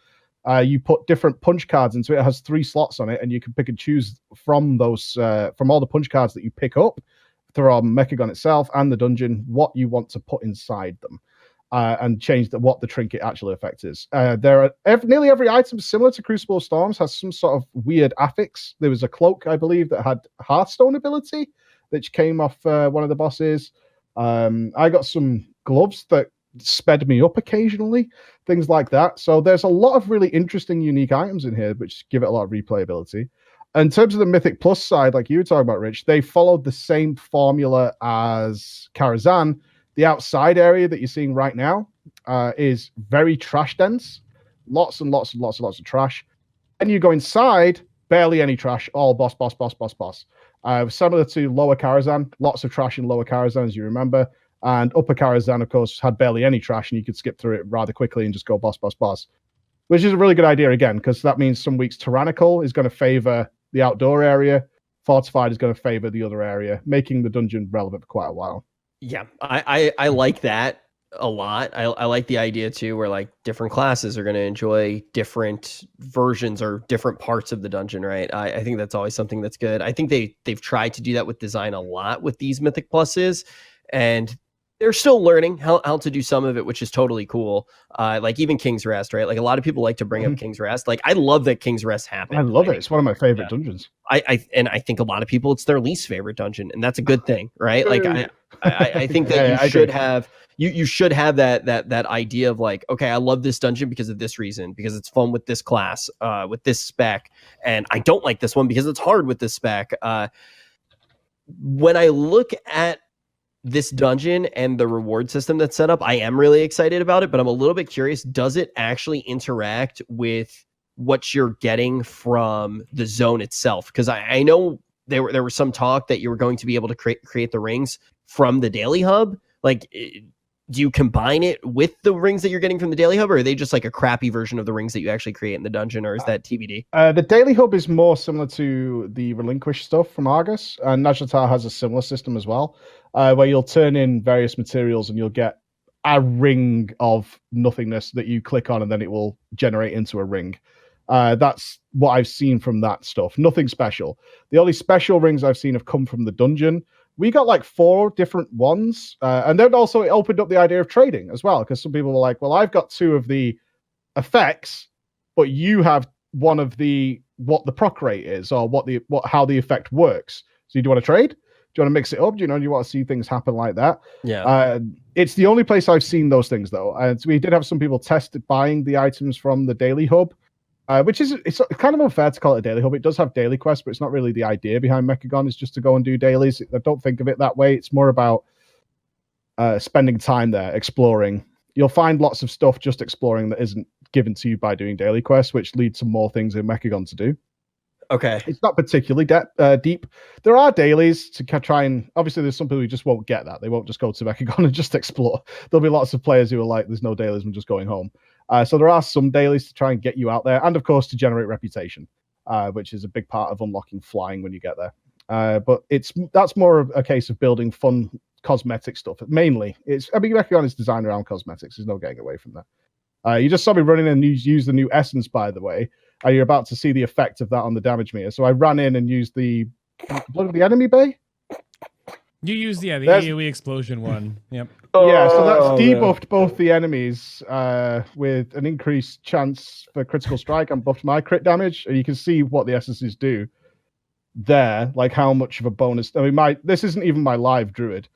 You put different punch cards into it. It has 3 slots on it, and you can pick and choose from those from all the punch cards that you pick up through Mechagon itself and the dungeon what you want to put inside them. And change what the trinket actually effect is. There are nearly every item similar to Crucible of Storms has some sort of weird affix. There was a cloak, I believe, that had Hearthstone ability, which came off one of the bosses. I got some gloves that sped me up occasionally, things like that. So there's a lot of really interesting, unique items in here, which give it a lot of replayability. In terms of the Mythic Plus side, like you were talking about, Rich, they followed the same formula as Karazhan. The outside area that you're seeing right now is very trash dense. Lots and lots and lots and lots of trash. And you go inside, barely any trash, all boss. Similar to Lower Karazhan, lots of trash in Lower Karazhan, as you remember. And Upper Karazhan, of course, had barely any trash, and you could skip through it rather quickly and just go boss. Which is a really good idea, again, because that means some weeks Tyrannical is going to favor the outdoor area. Fortified is going to favor the other area, making the dungeon relevant for quite a while. Yeah, I like that a lot. I like the idea too, where like different classes are going to enjoy different versions or different parts of the dungeon, right? I think that's always something that's good. I think they've tried to do that with design a lot with these Mythic Pluses, and they're still learning how to do some of it, which is totally cool. Like even King's Rest, right? Like a lot of people like to bring up King's Rest. Like I love that King's Rest happened. I love it. It's one of my favorite dungeons. I think a lot of people, it's their least favorite dungeon, and that's a good thing, right? Like I think that you should have that idea of like, okay, I love this dungeon because of this reason, because it's fun with this class, with this spec, and I don't like this one because it's hard with this spec. When I look at this dungeon and the reward system that's set up, I am really excited about it, but I'm a little bit curious. Does it actually interact with what you're getting from the zone itself? Because I know there was some talk that you were going to be able to create the rings from the Daily Hub. Like, do you combine it with the rings that you're getting from the Daily Hub, or are they just like a crappy version of the rings that you actually create in the dungeon, or is that TBD? The Daily Hub is more similar to the Relinquish stuff from Argus, and Najlatar has a similar system as well, where you'll turn in various materials and you'll get a ring of nothingness that you click on, and then it will generate into a ring. That's what I've seen from that stuff. Nothing special. The only special rings I've seen have come from the dungeon. We got like 4 different ones. And then also it opened up the idea of trading as well, because some people were like, well, I've got 2 of the effects, but you have one of what the proc rate is, or how the effect works. So do you want to trade? Do you want to mix it up? Do you want to see things happen like that? Yeah. It's the only place I've seen those things, though. And we did have some people test buying the items from the Daily Hub. Which is, it's kind of unfair to call it a daily hub. It does have daily quests, but it's not really the idea behind Mechagon. It's just to go and do dailies. I don't think of it that way. It's more about spending time there, exploring. You'll find lots of stuff just exploring that isn't given to you by doing daily quests, which leads to more things in Mechagon to do. Okay. It's not particularly deep. There are dailies to try and, obviously there's some people who just won't get that. They won't just go to Mechagon and just explore. There'll be lots of players who are like, there's no dailies, I'm just going home. So there are some dailies to try and get you out there, and of course to generate reputation, which is a big part of unlocking flying when you get there. But that's more of a case of building fun cosmetic stuff. Mainly, Mechagon is designed around cosmetics. There's no getting away from that. You just saw me running and use the new essence, by the way. You're about to see the effect of that on the damage meter. So I ran in and used the Blood of the Enemy Bay. You used the AoE explosion one. Yep. Yeah, so that's debuffed both the enemies with an increased chance for critical strike, and buffed my crit damage. And you can see what the essences do there, like how much of a bonus. I mean, this isn't even my live druid.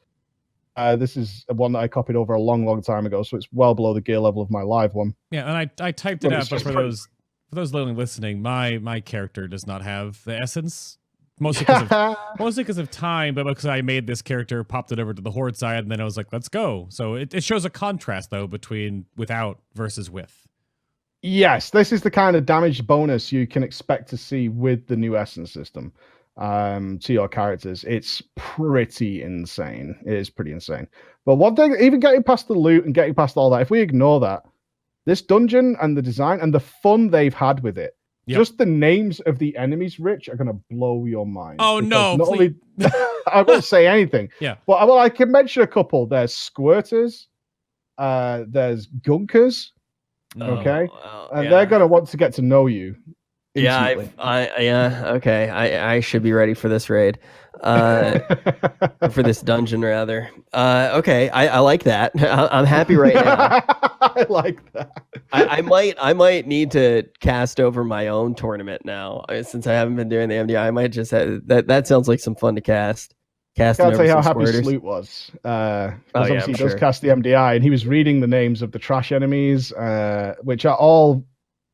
This is one that I copied over a long, long time ago, so it's well below the gear level of my live one. Yeah, and I typed it out, but for those listening, my character does not have the essence. Mostly because of time, but because I made this character, popped it over to the Horde side, and then I was like, let's go. So it shows a contrast, though, between without versus with. Yes, this is the kind of damage bonus you can expect to see with the new Essence system to your characters. It's pretty insane. It is pretty insane. But one thing, even getting past the loot and getting past all that, if we ignore that, this dungeon and the design and the fun they've had with it Yep. Just the names of the enemies, Rich, are gonna blow your mind. Oh because no! not Please. only I won't say anything. Yeah. But well, I can mention a couple. There's squirters. There's gunkers. Okay. And they're gonna want to get to know you. Intimately. Okay. I should be ready for this raid, for this dungeon rather. Okay, I like that. I'm happy right now. I like that. I might need to cast over my own tournament now, since I haven't been doing the MDI. I might just that sounds like some fun to cast. Can't tell you how happy Sloot was. Obviously he does cast the MDI, and he was reading the names of the trash enemies, which are all.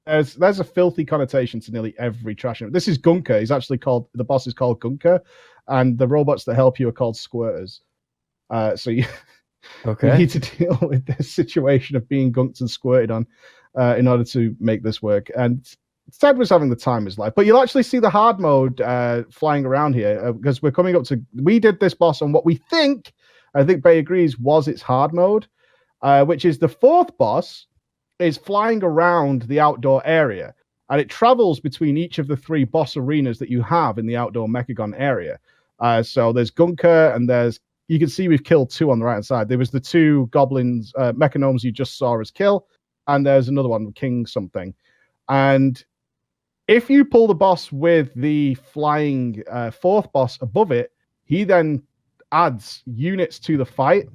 There's a filthy connotation to nearly every trash enemy. This is Gunker. He's actually the boss is called Gunker, and the robots that help you are called squirters. So you need to deal with this situation of being gunked and squirted on in order to make this work. And Ted was having the time of his life, but you'll actually see the hard mode flying around here because we're coming up to. We did this boss on what I think Bay agrees, was its hard mode, which is the fourth boss. Is flying around the outdoor area, and it travels between each of the 3 boss arenas that you have in the outdoor Mechagon area. So there's Gunker, and you can see we've killed 2 on the right hand side. There was the 2 goblins, mechanomes you just saw us kill, and there's another one, King something. And if you pull the boss with the flying 4th boss above it, he then adds units to the fight,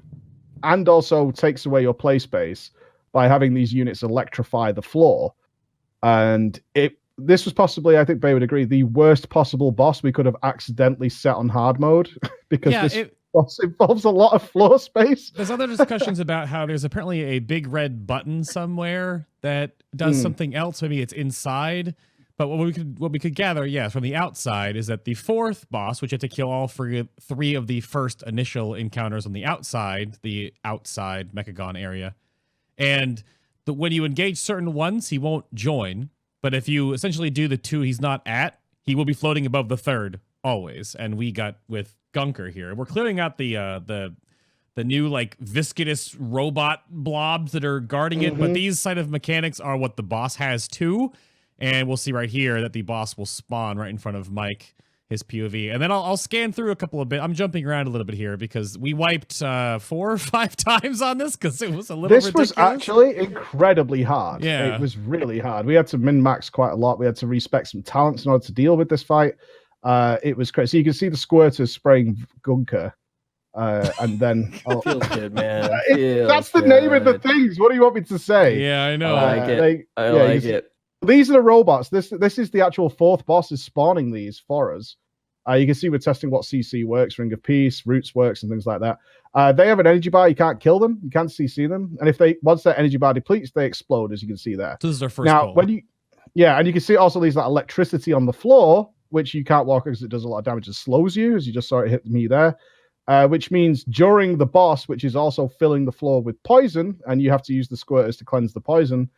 and also takes away your play space by having these units electrify the floor. And this was possibly, I think Bay would agree, the worst possible boss we could have accidentally set on hard mode because this boss involves a lot of floor space. There's other discussions about how there's apparently a big red button somewhere that does something else. Maybe it's inside. But what we could gather, from the outside, is that the 4th boss, which you have to kill all 3 of the first initial encounters on the outside Mechagon area. And when you engage certain ones, he won't join. But if you essentially do the 2 he's not at, he will be floating above the 3rd always. And we got with Gunker here. We're clearing out the new like viscous robot blobs that are guarding it. But these side of mechanics are what the boss has too. And we'll see right here that the boss will spawn right in front of Mike, his POV. And then I'll scan through a couple of bits. I'm jumping around a little bit here because we wiped 4 or 5 times on this because it was a little ridiculous. This was actually incredibly hard. Yeah. It was really hard. We had to min-max quite a lot. We had to respec some talents in order to deal with this fight. It was crazy. So you can see the squirters spraying Gunker. And then feels good, man. That's the name of the things. What do you want me to say? Yeah, I know. I like it. I like it. These are the robots. This is the actual 4th boss is spawning these for us. You can see we're testing what CC works, Ring of Peace, Roots works, and things like that. They have an energy bar. You can't kill them. You can't CC them. And once their energy bar depletes, they explode, as you can see there. So this is our first now, pull. and you can see also these like electricity on the floor, which you can't walk because it does a lot of damage. It slows you, as you just saw it hit me there. Which means during the boss, which is also filling the floor with poison, and you have to use the squirters to cleanse the poison,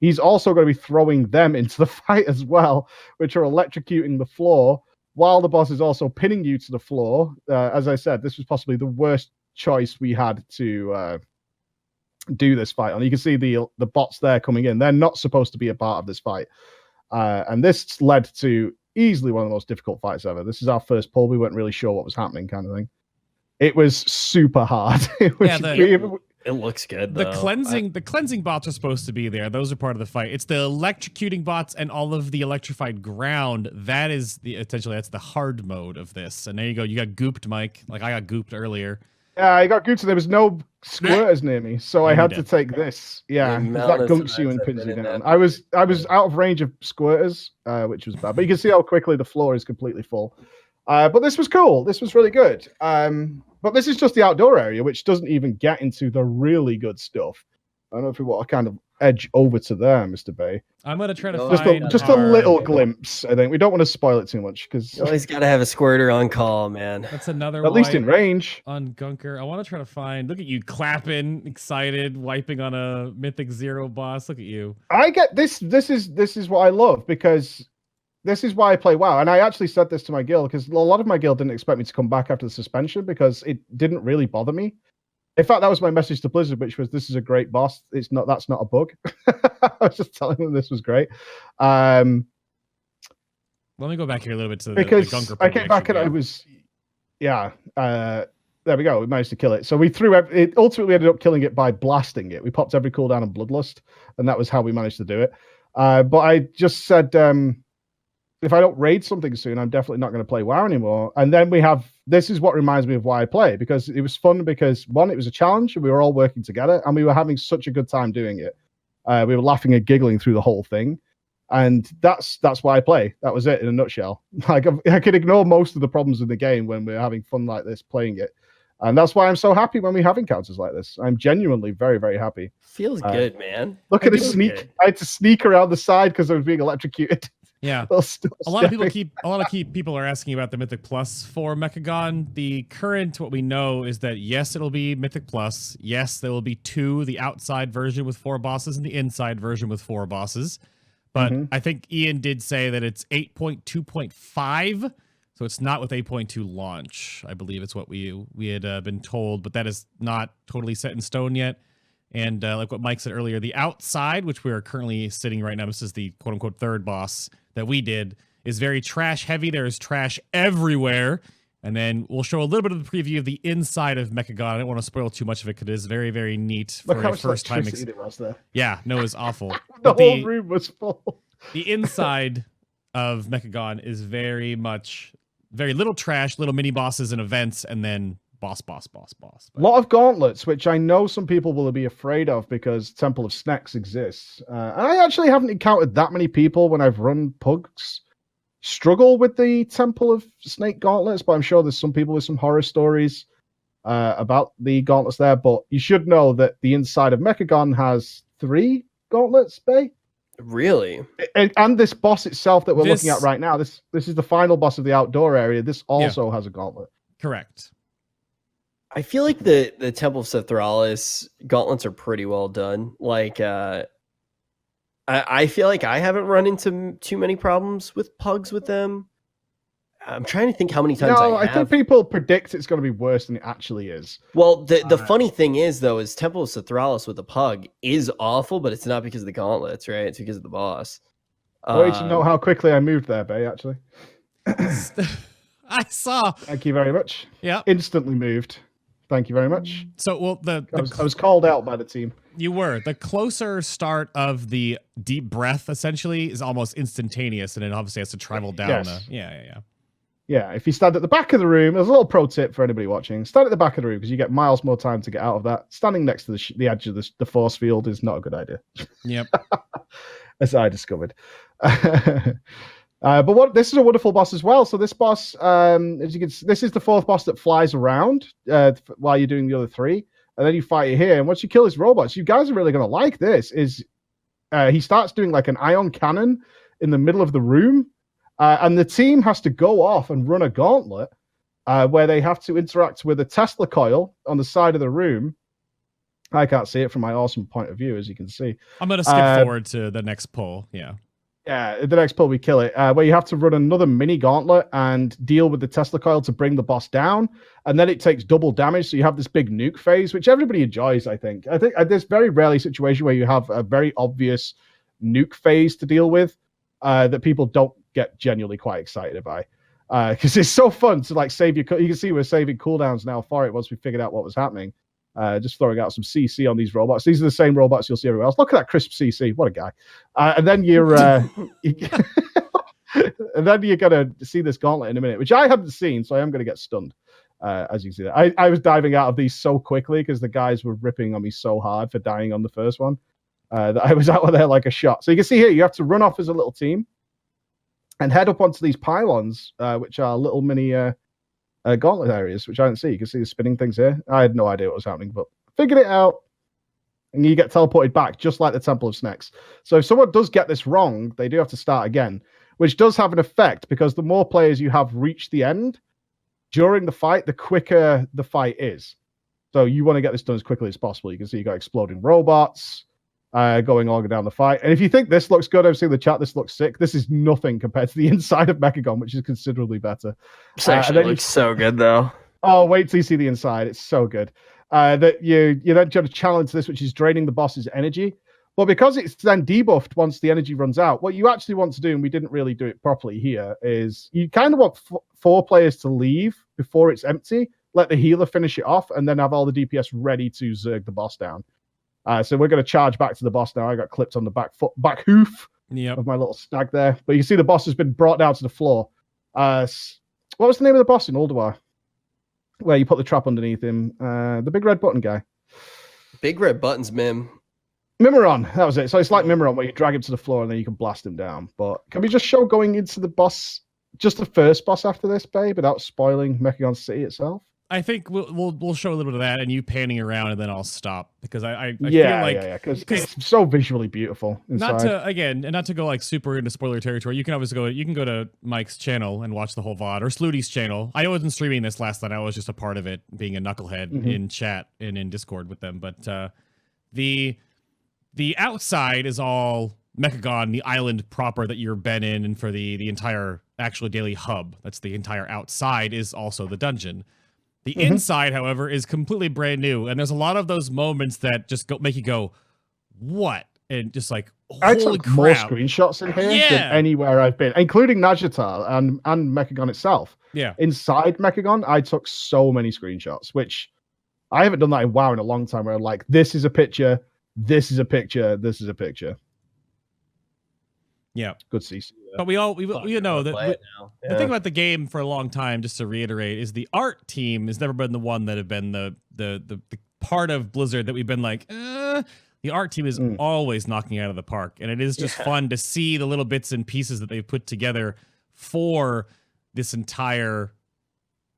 he's also going to be throwing them into the fight as well, which are electrocuting the floor, while the boss is also pinning you to the floor. As I said, this was possibly the worst choice we had to do this fight on. You can see the bots there coming in. They're not supposed to be a part of this fight. And this led to easily one of the most difficult fights ever. This is our first pull. We weren't really sure what was happening, kind of thing. It was super hard. It looks good though. The cleansing bots are supposed to be there. Those are part of the fight. It's the electrocuting bots and all of the electrified ground. That is that's the hard mode of this. And there you go. You got gooped, Mike. Like I got gooped earlier. Yeah, I got gooped. There was no squirters near me, so I had to take this. Yeah, that gunks you and pins you down. I was out of range of squirters, which was bad. But you can see how quickly the floor is completely full. But this was cool. This was really good. But this is just the outdoor area, which doesn't even get into the really good stuff. I don't know if we want to kind of edge over to there, Mr. Bay. I'm going to try to find just a little glimpse, I think. We don't want to spoil it too much because you always got to have a squirter on call, man. That's another at least in range. On Gunker. I want to try to find... Look at you clapping, excited, wiping on a Mythic 0 boss. Look at you. I get this. This is what I love because... This is why I play WoW, and I actually said this to my guild because a lot of my guild didn't expect me to come back after the suspension because it didn't really bother me. In fact, that was my message to Blizzard, which was, "This is a great boss. That's not a bug." I was just telling them this was great. Let me go back here a little bit to the because Gunker I came back and I was, yeah. There we go. We managed to kill it. So we threw it. Ultimately, we ended up killing it by blasting it. We popped every cooldown on Bloodlust, and that was how we managed to do it. But I just said, if I don't raid something soon, I'm definitely not going to play WoW anymore. And then we have, this is what reminds me of why I play, because it was fun because, one, it was a challenge, and we were all working together, and we were having such a good time doing it. We were laughing and giggling through the whole thing. And that's why I play. That was it in a nutshell. Like I could ignore most of the problems in the game when we're having fun like this playing it. And that's why I'm so happy when we have encounters like this. I'm genuinely very, very happy. Feels good, man. Look at the sneak. Good. I had to sneak around the side because I was being electrocuted. Yeah. A lot of people are asking about the Mythic Plus for Mechagon. The current, what we know is that yes, it'll be Mythic Plus. Yes, there will be 2, the outside version with 4 bosses and the inside version with 4 bosses. But I think Ian did say that it's 8.2.5, so it's not with 8.2 launch. I believe it's what we had been told, but that is not totally set in stone yet. And like what Mike said earlier, the outside, which we are currently sitting right now, this is the quote-unquote third boss that we did, is very trash heavy. There is trash everywhere. And then we'll show a little bit of the preview of the inside of Mechagon. I don't want to spoil too much of it because it is very, very neat for a first time. It was there. Yeah, no, it was awful. The whole room was full. The inside of Mechagon is very little trash, little mini bosses and events, and then boss. A lot of gauntlets, which I know some people will be afraid of because Temple of Snacks exists. And I actually haven't encountered that many people when I've run pugs struggle with the Temple of Snake gauntlets, but I'm sure there's some people with some horror stories about the gauntlets there. But you should know that the inside of Mechagon has 3 gauntlets, Bay. Really? And this boss itself that we're looking at right now, this is the final boss of the outdoor area. This also has a gauntlet. Correct. I feel like the Temple of Sethralis gauntlets are pretty well done. Like, I feel like I haven't run into too many problems with pugs with them. I'm trying to think how many times I think people predict it's going to be worse than it actually is. Well, the funny thing is, though, is Temple of Sethralis with a pug is awful, but it's not because of the gauntlets, right? It's because of the boss. Wait, you know how quickly I moved there, Bay, actually? I saw. Thank you very much. Yeah. Instantly moved. Thank you very much. So, well, I was called out by the team. You were. The closer start of the deep breath, essentially, is almost instantaneous, and it obviously has to travel down. Yes. Yeah. If you stand at the back of the room, there's a little pro tip for anybody watching. Stand at the back of the room because you get miles more time to get out of that. Standing next to the edge of the force field is not a good idea. Yep. As I discovered. But this is a wonderful boss as well. So this boss, as you can see, this is the 4th boss that flies around while you're doing the other 3. And then you fight it here. And once you kill his robots, you guys are really going to like this. He starts doing like an ion cannon in the middle of the room. And the team has to go off and run a gauntlet where they have to interact with a Tesla coil on the side of the room. I can't see it from my awesome point of view, as you can see. I'm going to skip forward to the next poll. Yeah. Yeah, the next pull we kill it, where you have to run another mini gauntlet and deal with the Tesla coil to bring the boss down, and then it takes double damage, so you have this big nuke phase, which everybody enjoys, I think. There's very rarely a situation where you have a very obvious nuke phase to deal with that people don't get genuinely quite excited by. Because it's so fun to like save your... You can see we're saving cooldowns now for it once we figured out what was happening. Just throwing out some CC on these robots. These are the same robots you'll see everywhere else. Look at that crisp CC. What a guy. And then you're and then you're going to see this gauntlet in a minute, which I haven't seen, so I am going to get stunned, as you can see that. I was diving out of these so quickly because the guys were ripping on me so hard for dying on the first one that I was out of there like a shot. So you can see here, you have to run off as a little team and head up onto these pylons, which are little mini... gauntlet areas, which I didn't see. You can see the spinning things here. I had no idea what was happening, but figured it out. And you get teleported back, just like the Temple of Snacks. So if someone does get this wrong, they do have to start again, which does have an effect because the more players you have reach the end during the fight, the quicker the fight is. So you want to get this done as quickly as possible. You can see you got exploding robots going all down the fight. And if you think this looks good, I've seen the chat, this looks sick. This is nothing compared to the inside of Mechagon, which is considerably better. This actually looks so good, though. Oh, wait till you see the inside. It's so good. That you then try to challenge this, which is draining the boss's energy. But because it's then debuffed once the energy runs out, what you actually want to do, and we didn't really do it properly here, is you kind of want 4 players to leave before it's empty, let the healer finish it off, and then have all the DPS ready to zerg the boss down. So we're going to charge back to the boss now. I got clipped on the back hoof of my little stag there. But you can see the boss has been brought down to the floor. What was the name of the boss in Ulduar? Where you put the trap underneath him. The big red button guy. Big red buttons, Mim. Mimiron, that was it. So it's like Mimiron, where you drag him to the floor and then you can blast him down. But can we just show going into the boss, just the first boss after this, babe, without spoiling Mechagon City itself? I think we'll show a little bit of that and you panning around, and then I'll stop because I feel like because it's so visually beautiful inside. Not to go like super into spoiler territory. You can always go to Mike's channel and watch the whole VOD, or Slutty's channel. I wasn't streaming this last night. I was just a part of it, being a knucklehead in chat and in Discord with them. But the outside is all Mechagon, the island proper that you're been in, and for the entire actual daily hub. That's the entire outside is also the dungeon. The inside, however, is completely brand new, and there's a lot of those moments that just make you go, "What?" and just like, "Holy I took crap!" more screenshots in here than anywhere I've been, including Najatar and Mechagon itself. Yeah, inside Mechagon, I took so many screenshots, which I haven't done that in WoW in a long time. Where I'm like, this is a picture, this is a picture, this is a picture. Yeah, good see. But we know that the thing about the game for a long time, just to reiterate, is the art team has never been the one that have been the part of Blizzard that we've been like, the art team is always knocking out of the park, and it is just fun to see the little bits and pieces that they've put together for this entire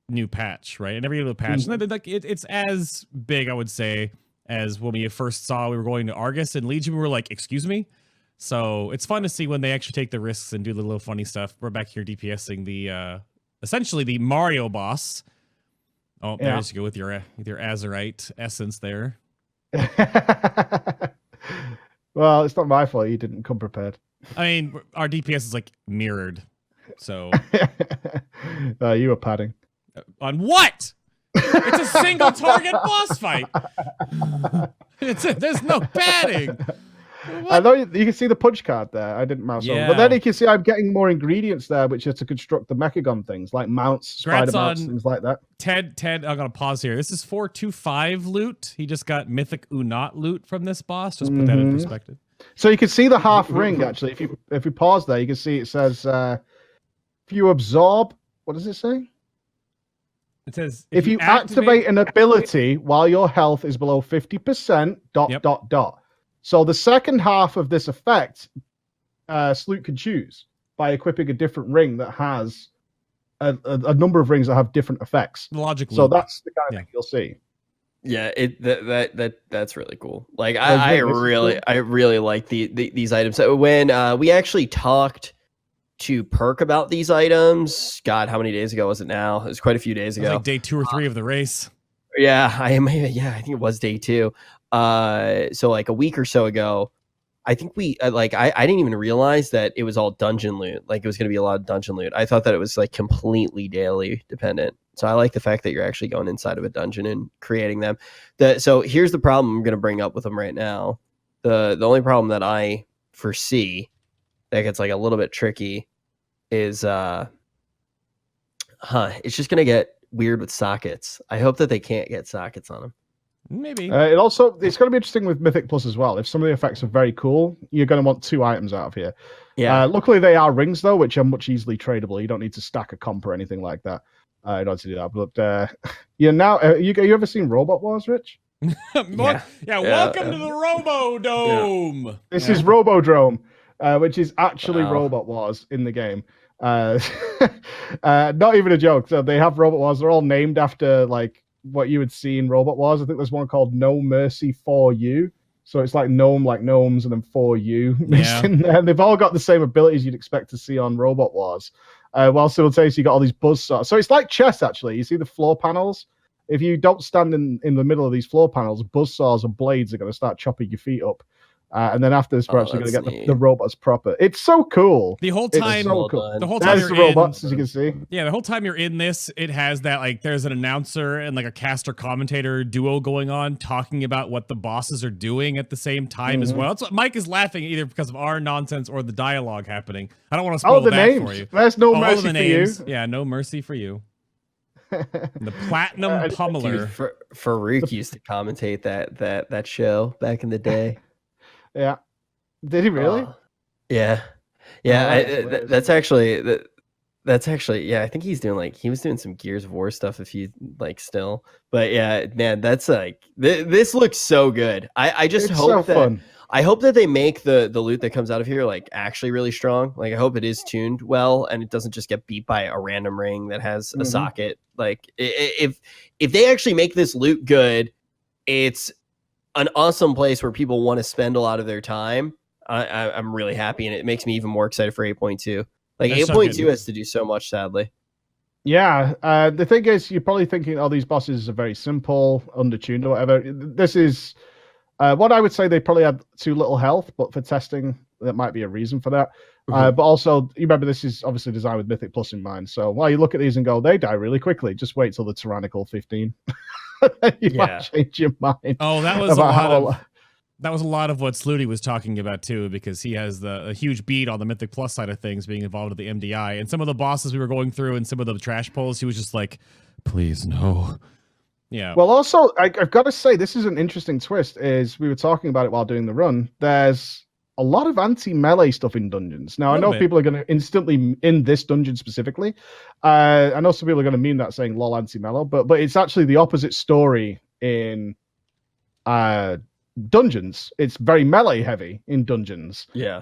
new patch, right? And every little patch, and like it's as big, I would say, as when we first saw we were going to Argus and Legion. We were like, excuse me. So it's fun to see when they actually take the risks and do the little funny stuff. We're back here DPSing the essentially the Mario boss. Oh, there's you go with your Azurite essence there. Well, it's not my fault you didn't come prepared. I mean, our DPS is like mirrored, so you were padding. On what? It's a single target boss fight. There's no padding. What? I know you can see the punch card there. I didn't mouse over. But then you can see I'm getting more ingredients there, which is to construct the Mechagon things, like mounts, spider mounts, things like that. Ted, I'm going to pause here. This is 425 loot. He just got mythic uu'nat loot from this boss. Just put that in perspective. So you can see the half ring, actually. If you pause there, you can see it says, if you absorb, what does it say? It says, if you activate an ability while your health is below 50%, ... So the second half of this effect, Sloot can choose by equipping a different ring that has a number of rings that have different effects. Logic. So that's the kind of thing you'll see. Yeah, that's really cool. Like I really like these items. When we actually talked to Perk about these items, God, how many days ago was it now? It was quite a few days ago. Like day 2 or 3 of the race. Yeah, I think it was day 2. So like a week or so ago, I think I didn't even realize that it was all dungeon loot. Like it was going to be a lot of dungeon loot. I thought that it was like completely daily dependent. So I like the fact that you're actually going inside of a dungeon and creating them. So here's the problem I'm going to bring up with them right now. The only problem that I foresee that gets like a little bit tricky is it's just going to get weird with sockets. I hope that they can't get sockets on them. Maybe. It's going to be interesting with Mythic Plus as well. If some of the effects are very cool, you're going to want 2 items out of here. Yeah. Luckily, they are rings, though, which are much easily tradable. You don't need to stack a comp or anything like that in order to do that. But you ever seen Robot Wars, Rich? Welcome to the Robo Dome. Yeah. This is Robodrome, which is actually Robot Wars in the game. Not even a joke. So they have Robot Wars. They're all named after like what you would see in Robot Wars. I think there's one called No Mercy for You. So it's like gnome, like gnomes, and then for you mixed in there. And they've all got the same abilities you'd expect to see on Robot Wars. While simultaneously you got all these buzzsaws. So it's like chess, actually. You see the floor panels? If you don't stand in the middle of these floor panels, buzzsaws and blades are going to start chopping your feet up. And then after this, we're actually going to get the robots proper. It's so cool. The whole time, so cool. the whole time There's the robots, as you can see. Yeah, the whole time you're in this, it has that like there's an announcer and like a caster commentator duo going on, talking about what the bosses are doing at the same time as well. That's what Mike is laughing either because of our nonsense or the dialogue happening. I don't want to spoil that names. for you. There's no mercy for you. Yeah, no mercy for you. The Platinum Pummeler. Dude, Farouk used to commentate that show back in the day. Yeah. Did he really? Yeah. That's actually yeah. I think he was doing some Gears of War stuff still. But yeah, man, that's like this looks so good. I just hope I hope that they make the loot that comes out of here like actually really strong. Like I hope it is tuned well and it doesn't just get beat by a random ring that has a socket. Like if they actually make this loot good, it's an awesome place where people want to spend a lot of their time. I'm really happy, and it makes me even more excited for 8.2. Like 8.2 has to do so much, sadly. Yeah, the thing is, you're probably thinking, oh, these bosses are very simple, undertuned or whatever. This is what I would say. They probably had too little health, but for testing, that might be a reason for that. But also, you remember, this is obviously designed with Mythic Plus in mind. So while you look at these and go, they die really quickly, just wait till the Tyrannical 15. You might change your mind. Oh, that was a lot of what Sluty was talking about too, because he has a huge beat on the Mythic Plus side of things, being involved with the MDI, and some of the bosses we were going through and some of the trash pulls, he was just like, "Please no." Yeah. Well, also, I've got to say, this is an interesting twist. Is we were talking about it while doing the run. There's a lot of anti-melee stuff in dungeons. Now, I know people are going to instantly, in this dungeon specifically, I know some people are going to mean that saying lol anti-melee, but it's actually the opposite story in dungeons. It's very melee heavy in dungeons. Yeah.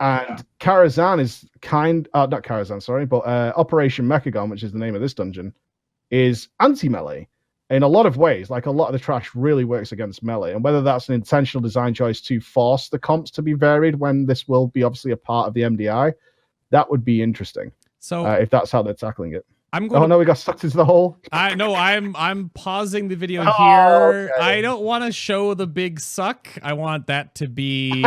And Karazhan is not Karazhan, sorry, but Operation Mechagon, which is the name of this dungeon, is anti-melee. In a lot of ways, like a lot of the trash really works against melee, and whether that's an intentional design choice to force the comps to be varied when this will be obviously a part of the MDI, that would be interesting. So if that's how they're tackling it. No, we got sucked into the hole. I'm pausing the video here. Okay. I don't want to show the big suck. I want that to be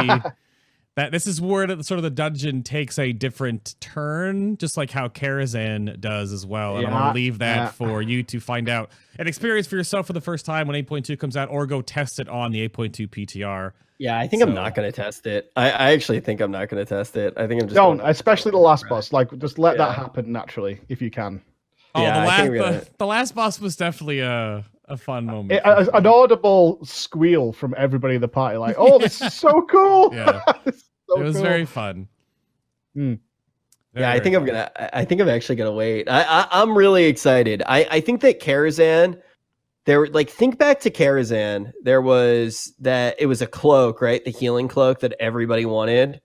that this is where the dungeon takes a different turn, just like how Karazhan does as well. And I want to leave that for you to find out and experience for yourself for the first time when 8.2 comes out, or go test it on the 8.2 PTR. Yeah, I think I'm not going to test it. I actually think I'm not going to test it. I think I'm just especially the last boss. Like, just let that happen naturally if you can. Oh, the last boss was definitely a fun moment. An audible squeal from everybody in the party, like, "Oh, this is so cool!" Yeah, it was very fun. I think I'm actually gonna wait. I'm really excited. I think that Karazhan, think back to Karazhan. There was it was a cloak, right? The healing cloak that everybody wanted.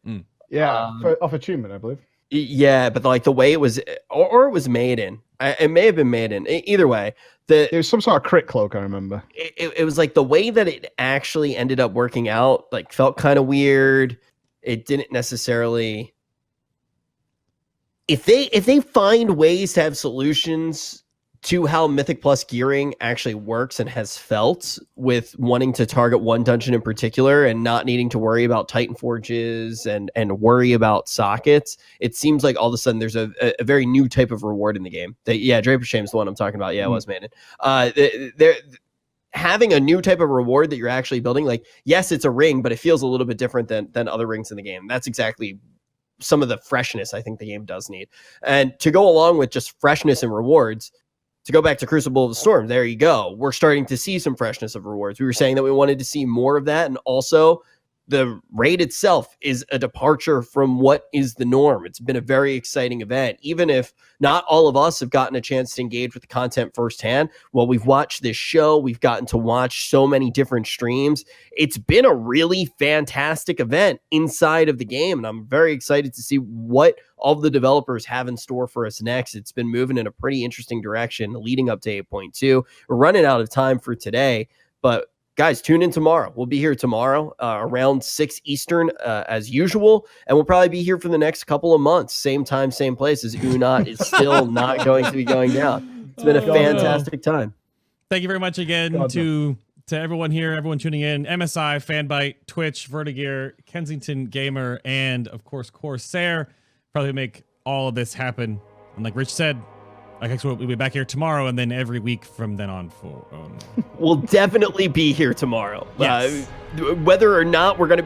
Yeah, off attunement, I believe. Yeah, but like the way it was, or it was made in. It may have been made in. Either way, there was some sort of crit cloak. I remember. It was like the way that it actually ended up working out, like felt kind of weird. It didn't necessarily. If they find ways to have solutions to how Mythic Plus gearing actually works and has felt, with wanting to target one dungeon in particular and not needing to worry about Titan Forges and worry about sockets, it seems like all of a sudden there's a very new type of reward in the game. Draper Shame's the one I'm talking about. Yeah, it was Maiden. They're having a new type of reward that you're actually building. Like, yes, it's a ring, but it feels a little bit different than other rings in the game. That's exactly some of the freshness I think the game does need. And to go along with just freshness and rewards, to go back to Crucible of the Storm, there you go. We're starting to see some freshness of rewards. We were saying that we wanted to see more of that, and also the raid itself is a departure from what is the norm. It's been a very exciting event, even if not all of us have gotten a chance to engage with the content firsthand. Well, we've watched this show. We've gotten to watch so many different streams. It's been a really fantastic event inside of the game, and I'm very excited to see what all of the developers have in store for us next. It's been moving in a pretty interesting direction leading up to 8.2. We're running out of time for today, but guys, tune in tomorrow. We'll be here tomorrow around 6 Eastern as usual, and we'll probably be here for the next couple of months. Same time, same place, as uu'nat is still not going to be going down. It's been a fantastic time. Thank you very much again to to everyone here, everyone tuning in. MSI, Fanbyte, Twitch, Vertigear, Kensington Gamer, and of course Corsair probably make all of this happen. And like Rich said, I guess we'll be back here tomorrow, and then every week from then on. We'll definitely be here tomorrow. Yes. Whether or not we're going to be